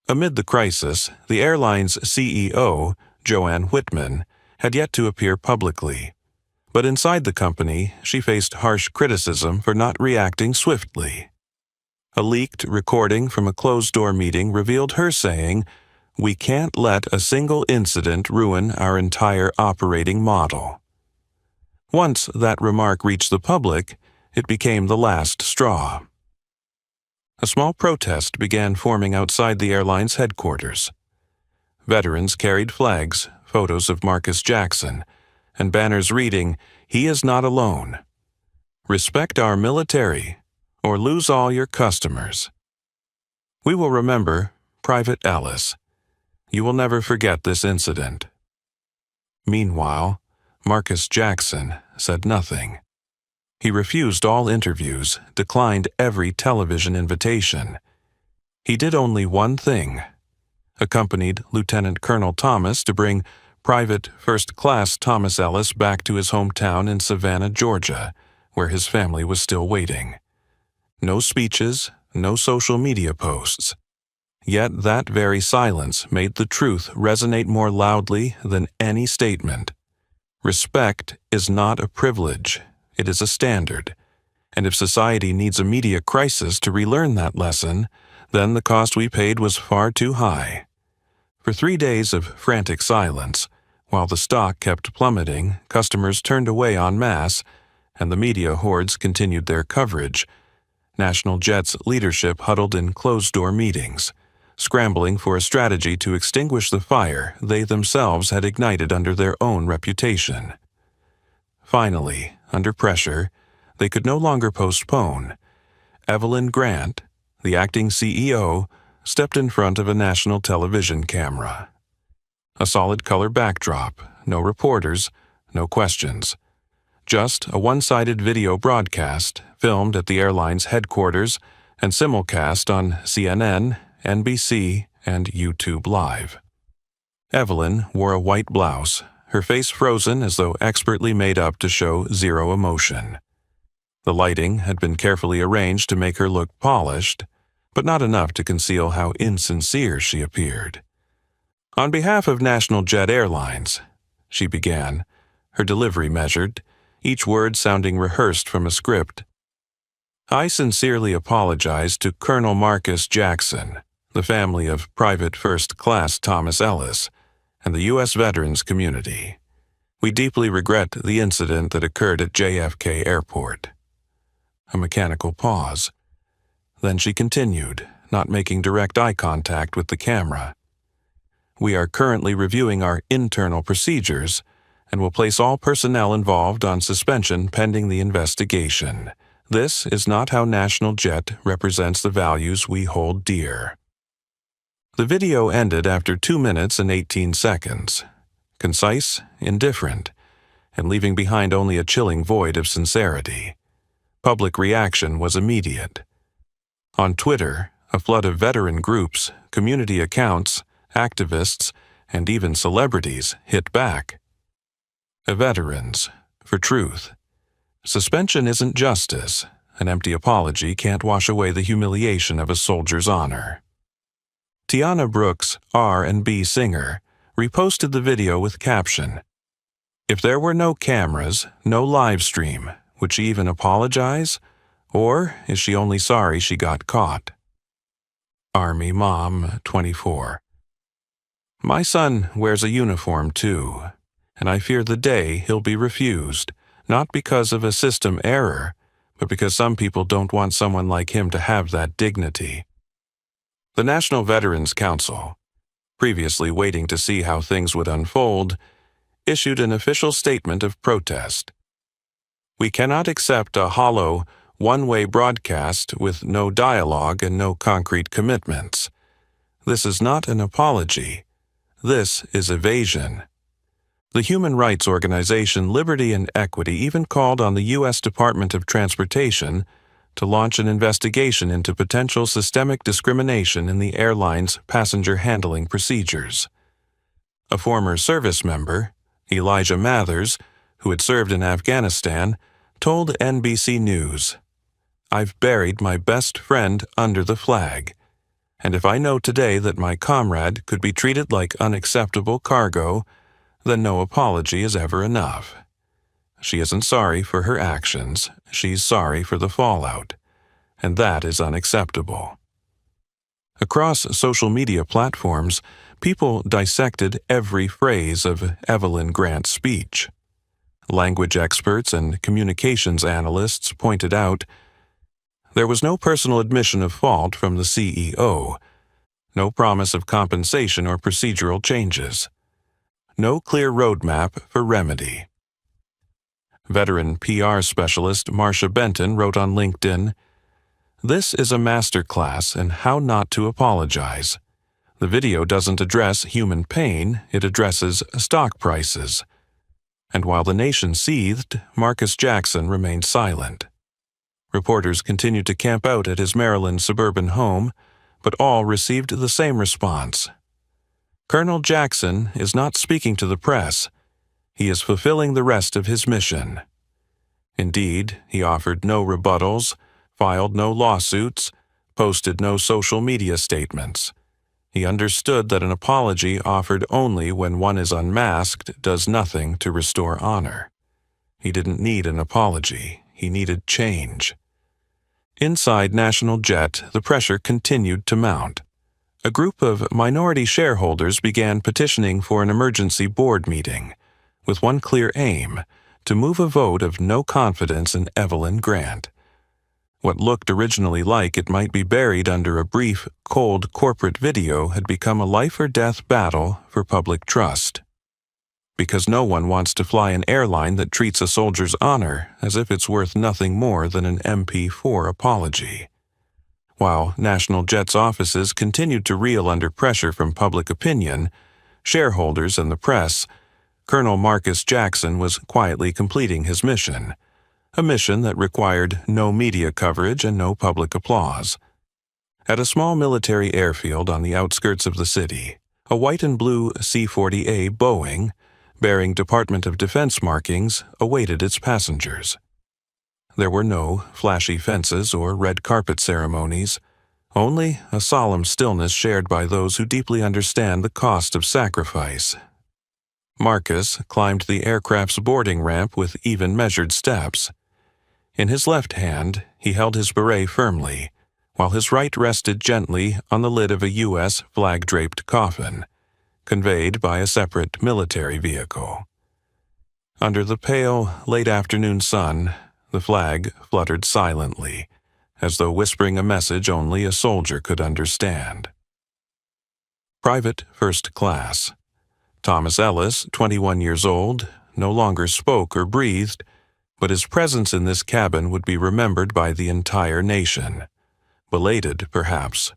Amid the crisis, the airline's CEO, Joanne Whitman, had yet to appear publicly. But inside the company, she faced harsh criticism for not reacting swiftly. A leaked recording from a closed-door meeting revealed her saying, "We can't let a single incident ruin our entire operating model." Once that remark reached the public, it became the last straw. A small protest began forming outside the airline's headquarters. Veterans carried flags, photos of Marcus Jackson, and banners reading, "He is not alone. Respect our military, or lose all your customers." We will remember Private Ellis. You will never forget this incident. Meanwhile, Marcus Jackson said nothing. He refused all interviews, declined every television invitation. He did only one thing: accompanied Lieutenant Colonel Thomas to bring Private First Class Thomas Ellis back to his hometown in Savannah, Georgia, where his family was still waiting. No speeches, no social media posts. Yet that very silence made the truth resonate more loudly than any statement. Respect is not a privilege, it is a standard. And if society needs a media crisis to relearn that lesson, then the cost we paid was far too high. For 3 days of frantic silence, while the stock kept plummeting, customers turned away en masse, and the media hordes continued their coverage, National Jet's leadership huddled in closed-door meetings, scrambling for a strategy to extinguish the fire they themselves had ignited under their own reputation. Finally, under pressure, they could no longer postpone. Evelyn Grant, The acting CEO stepped in front of a national television camera. A solid color backdrop, no reporters, no questions. Just a one-sided video broadcast filmed at the airline's headquarters and simulcast on CNN, NBC, and YouTube Live. Evelyn wore a white blouse, her face frozen as though expertly made up to show zero emotion. The lighting had been carefully arranged to make her look polished, but not enough to conceal how insincere she appeared. "On behalf of National Jet Airlines," she began, her delivery measured, each word sounding rehearsed from a script. "I sincerely apologize to Colonel Marcus Jackson, the family of Private First Class Thomas Ellis, and the U.S. veterans community. We deeply regret the incident that occurred at JFK Airport." A mechanical pause. Then she continued, not making direct eye contact with the camera. "We are currently reviewing our internal procedures and will place all personnel involved on suspension pending the investigation. This is not how National Jet represents the values we hold dear." The video ended after 2 minutes and 18 seconds. Concise, indifferent, and leaving behind only a chilling void of sincerity. Public reaction was immediate. On Twitter, a flood of veteran groups, community accounts, activists, and even celebrities hit back. Veterans, for truth. Suspension isn't justice. An empty apology can't wash away the humiliation of a soldier's honor. Tiana Brooks, R&B singer, reposted the video with caption, "If there were no cameras, no live stream, would she even apologize? Or is she only sorry she got caught?" Army Mom, 24. "My son wears a uniform too, and I fear the day he'll be refused, not because of a system error, but because some people don't want someone like him to have that dignity." The National Veterans Council, previously waiting to see how things would unfold, issued an official statement of protest. "We cannot accept a hollow, one-way broadcast with no dialogue and no concrete commitments. This is not an apology. This is evasion." The human rights organization Liberty and Equity even called on the U.S. Department of Transportation to launch an investigation into potential systemic discrimination in the airline's passenger handling procedures. A former service member, Elijah Mathers, who had served in Afghanistan, told NBC News, "I've buried my best friend under the flag, and if I know today that my comrade could be treated like unacceptable cargo, then no apology is ever enough." She isn't sorry for her actions, she's sorry for the fallout, and that is unacceptable. Across social media platforms, people dissected every phrase of Evelyn Grant's speech. Language experts and communications analysts pointed out, there was no personal admission of fault from the CEO, no promise of compensation or procedural changes, no clear roadmap for remedy. Veteran PR specialist Marcia Benton wrote on LinkedIn, "This is a masterclass in how not to apologize. The video doesn't address human pain, it addresses stock prices." And while the nation seethed, Marcus Jackson remained silent. Reporters continued to camp out at his Maryland suburban home, but all received the same response. Colonel Jackson is not speaking to the press. He is fulfilling the rest of his mission. Indeed, he offered no rebuttals, filed no lawsuits, posted no social media statements. He understood that an apology offered only when one is unmasked does nothing to restore honor. He didn't need an apology. He needed change. Inside National Jet, the pressure continued to mount. A group of minority shareholders began petitioning for an emergency board meeting, with one clear aim, to move a vote of no confidence in Evelyn Grant. What looked originally like it might be buried under a brief, cold corporate video had become a life-or-death battle for public trust. Because no one wants to fly an airline that treats a soldier's honor as if it's worth nothing more than an MP4 apology. While National Jet's offices continued to reel under pressure from public opinion, shareholders, and the press, Colonel Marcus Jackson was quietly completing his mission, a mission that required no media coverage and no public applause. At a small military airfield on the outskirts of the city, a white and blue C-40A Boeing, bearing Department of Defense markings, awaited its passengers. There were no flashy fences or red carpet ceremonies, only a solemn stillness shared by those who deeply understand the cost of sacrifice. Marcus climbed the aircraft's boarding ramp with even measured steps. In his left hand, he held his beret firmly, while his right rested gently on the lid of a U.S. flag-draped coffin, conveyed by a separate military vehicle. Under the pale, late-afternoon sun, the flag fluttered silently, as though whispering a message only a soldier could understand. Private First Class. Thomas Ellis, 21 years old, no longer spoke or breathed, but his presence in this cabin would be remembered by the entire nation. Belated, perhaps,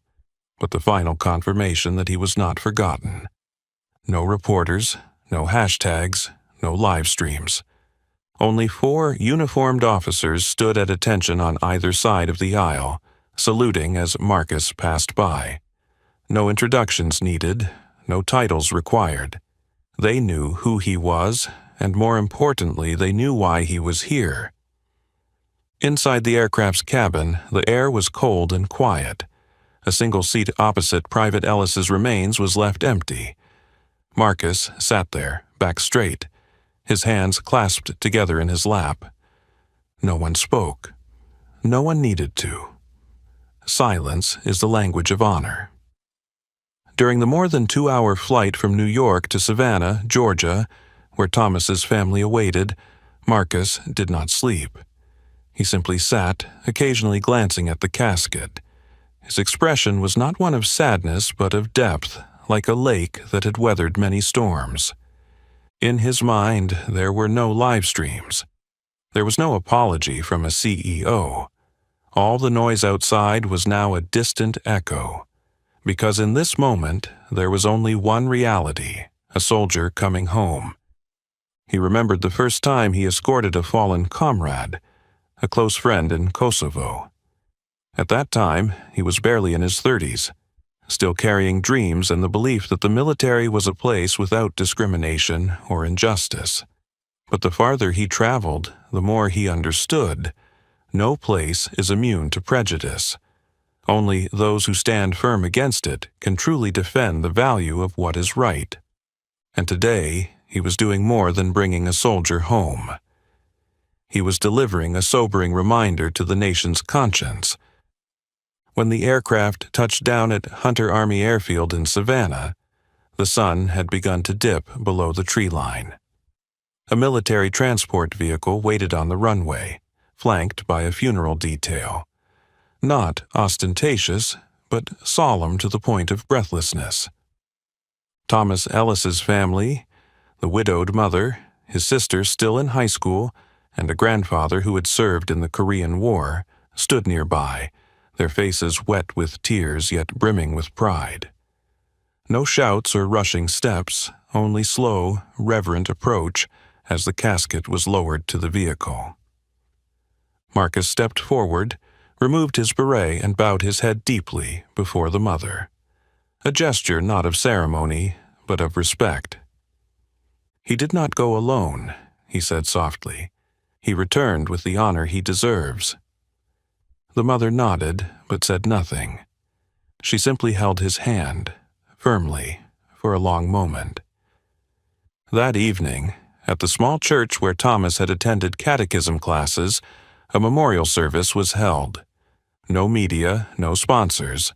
but the final confirmation that he was not forgotten. No reporters, no hashtags, no live streams. Only 4 uniformed officers stood at attention on either side of the aisle, saluting as Marcus passed by. No introductions needed, no titles required. They knew who he was, and more importantly, they knew why he was here. Inside the aircraft's cabin, the air was cold and quiet. A single seat opposite Private Ellis's remains was left empty. Marcus sat there, back straight, his hands clasped together in his lap. No one spoke. No one needed to. Silence is the language of honor. During the more than 2-hour flight from New York to Savannah, Georgia, where Thomas's family awaited, Marcus did not sleep. He simply sat, occasionally glancing at the casket. His expression was not one of sadness, but of depth, like a lake that had weathered many storms. In his mind, there were no live streams. There was no apology from a CEO. All the noise outside was now a distant echo, because in this moment there was only one reality, a soldier coming home. He remembered the first time he escorted a fallen comrade, a close friend in Kosovo. At that time, he was barely in his 30s, still carrying dreams and the belief that the military was a place without discrimination or injustice. But the farther he traveled, the more he understood. No place is immune to prejudice. Only those who stand firm against it can truly defend the value of what is right. And today, he was doing more than bringing a soldier home. He was delivering a sobering reminder to the nation's conscience. When the aircraft touched down at Hunter Army Airfield in Savannah, the sun had begun to dip below the tree line. A military transport vehicle waited on the runway, flanked by a funeral detail. Not ostentatious, but solemn to the point of breathlessness. Thomas Ellis's family, the widowed mother, his sister still in high school, and a grandfather who had served in the Korean War, stood nearby, their faces wet with tears yet brimming with pride. No shouts or rushing steps, only slow, reverent approach as the casket was lowered to the vehicle. Marcus stepped forward, removed his beret, and bowed his head deeply before the mother. A gesture not of ceremony, but of respect. "He did not go alone," he said softly. "He returned with the honor he deserves." The mother nodded, but said nothing. She simply held his hand, firmly, for a long moment. That evening, at the small church where Thomas had attended catechism classes, a memorial service was held. No media, no sponsors,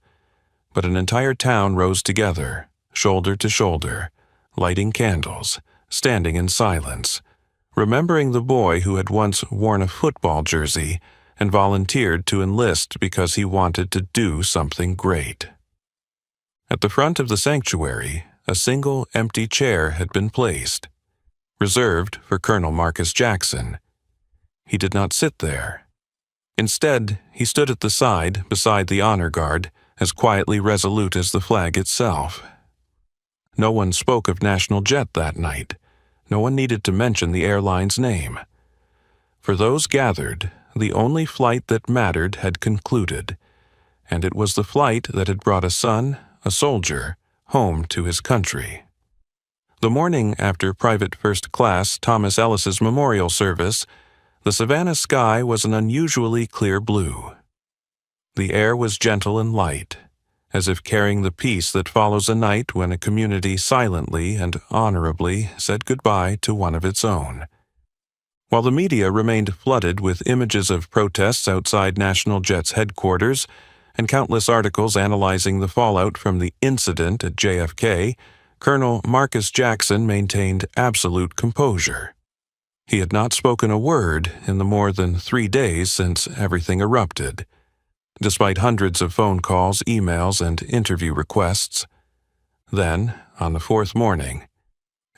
but an entire town rose together, shoulder to shoulder, lighting candles, standing in silence, remembering the boy who had once worn a football jersey and volunteered to enlist because he wanted to do something great. At the front of the sanctuary, a single empty chair had been placed, reserved for Colonel Marcus Jackson. He did not sit there. Instead, he stood at the side, beside the honor guard, as quietly resolute as the flag itself. No one spoke of National Jet that night. No one needed to mention the airline's name. For those gathered, the only flight that mattered had concluded, and it was the flight that had brought a son, a soldier, home to his country. The morning after Private First Class Thomas Ellis's memorial service, the Savannah sky was an unusually clear blue. The air was gentle and light, as if carrying the peace that follows a night when a community silently and honorably said goodbye to one of its own. While the media remained flooded with images of protests outside National Jet's headquarters and countless articles analyzing the fallout from the incident at JFK, Colonel Marcus Jackson maintained absolute composure. He had not spoken a word in the more than 3 days since everything erupted, despite hundreds of phone calls, emails, and interview requests. Then, on the 4th morning,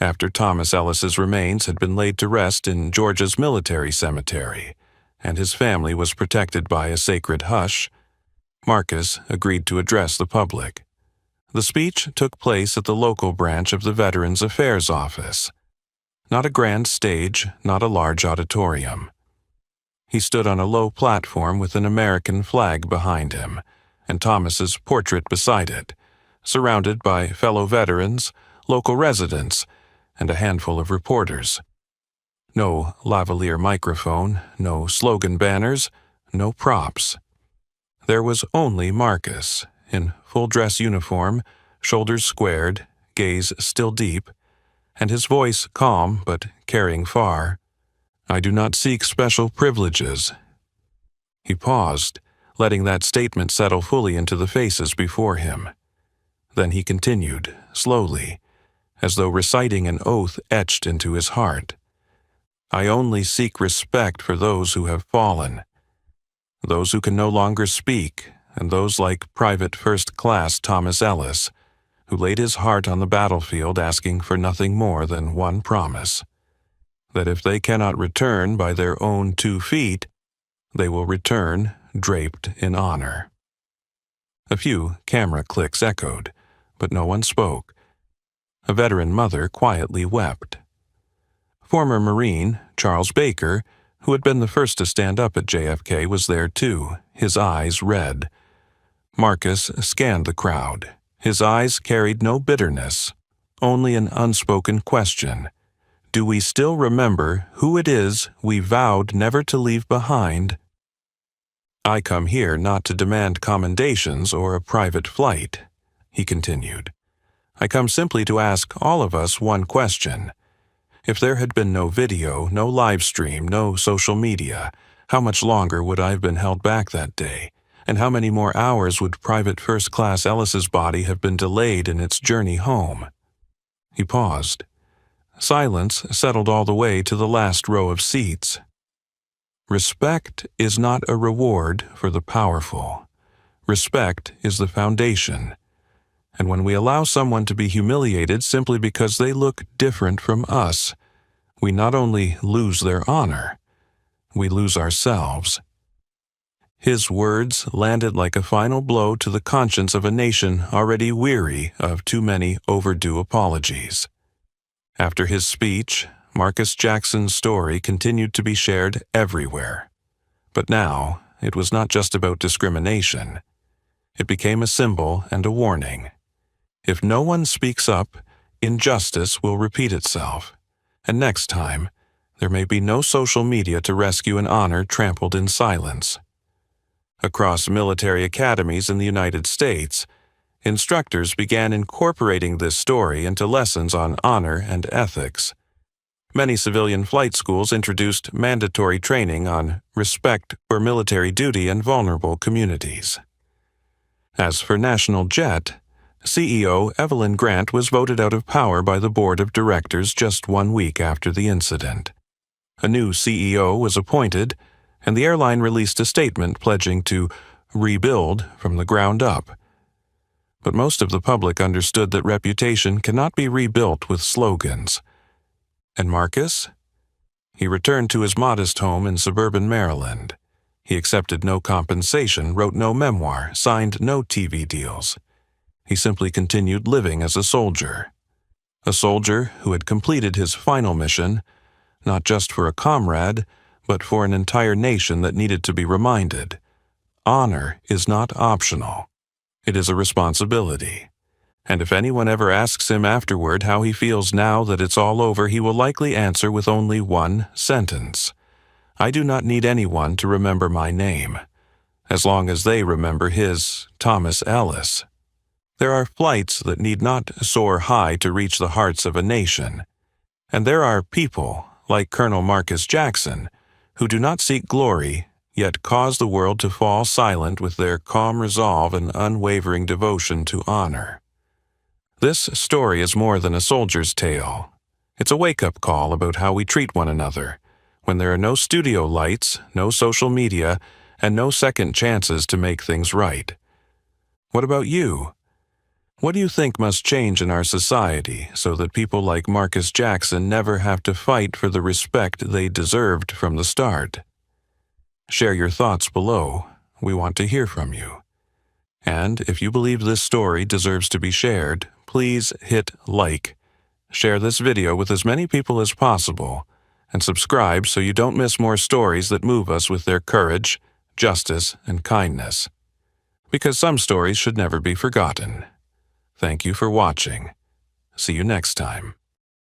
after Thomas Ellis's remains had been laid to rest in Georgia's military cemetery, and his family was protected by a sacred hush, Marcus agreed to address the public. The speech took place at the local branch of the Veterans Affairs Office. Not a grand stage, not a large auditorium. He stood on a low platform with an American flag behind him, and Thomas's portrait beside it, surrounded by fellow veterans, local residents, and a handful of reporters. No lavalier microphone, no slogan banners, no props. There was only Marcus, in full-dress uniform, shoulders squared, gaze still deep, and his voice calm but carrying far. "I do not seek special privileges." He paused, letting that statement settle fully into the faces before him. Then he continued, slowly, as though reciting an oath etched into his heart. "I only seek respect for those who have fallen, those who can no longer speak, and those like Private First Class Thomas Ellis, who laid his heart on the battlefield asking for nothing more than one promise, that if they cannot return by their own 2 feet, they will return draped in honor." A few camera clicks echoed, but no one spoke. A veteran mother quietly wept. Former Marine Charles Baker, who had been the first to stand up at JFK, was there too, his eyes red. Marcus scanned the crowd. His eyes carried no bitterness, only an unspoken question. Do we still remember who it is we vowed never to leave behind? "I come here not to demand commendations or a private flight," he continued. "I come simply to ask all of us one question. If there had been no video, no live stream, no social media, how much longer would I have been held back that day? And how many more hours would Private First Class Ellis's body have been delayed in its journey home?" He paused. Silence settled all the way to the last row of seats. Respect is not a reward for the powerful. Respect is the foundation. And when we allow someone to be humiliated simply because they look different from us, we not only lose their honor, we lose ourselves. His words landed like a final blow to the conscience of a nation already weary of too many overdue apologies. After his speech, Marcus Jackson's story continued to be shared everywhere. But now, it was not just about discrimination. It became a symbol and a warning. If no one speaks up, injustice will repeat itself. And next time, there may be no social media to rescue an honor trampled in silence. Across military academies in the United States, instructors began incorporating this story into lessons on honor and ethics. Many civilian flight schools introduced mandatory training on respect for military duty and vulnerable communities. As for National Jet, CEO Evelyn Grant was voted out of power by the board of directors just 1 week after the incident. A new CEO was appointed, and the airline released a statement pledging to rebuild from the ground up. But most of the public understood that reputation cannot be rebuilt with slogans. And Marcus? He returned to his modest home in suburban Maryland. He accepted no compensation, wrote no memoir, signed no TV deals. He simply continued living as a soldier. A soldier who had completed his final mission, not just for a comrade, but for an entire nation that needed to be reminded. Honor is not optional. It is a responsibility. And if anyone ever asks him afterward how he feels now that it's all over, he will likely answer with only one sentence. I do not need anyone to remember my name, as long as they remember his, Thomas Ellis. There are flights that need not soar high to reach the hearts of a nation. And there are people, like Colonel Marcus Jackson, who do not seek glory, yet cause the world to fall silent with their calm resolve and unwavering devotion to honor. This story is more than a soldier's tale. It's a wake-up call about how we treat one another, when there are no studio lights, no social media, and no second chances to make things right. What about you? What do you think must change in our society so that people like Marcus Jackson never have to fight for the respect they deserved from the start? Share your thoughts below. We want to hear from you. And if you believe this story deserves to be shared, please hit like. Share this video with as many people as possible, and subscribe so you don't miss more stories that move us with their courage, justice, and kindness. Because some stories should never be forgotten. Thank you for watching. See you next time.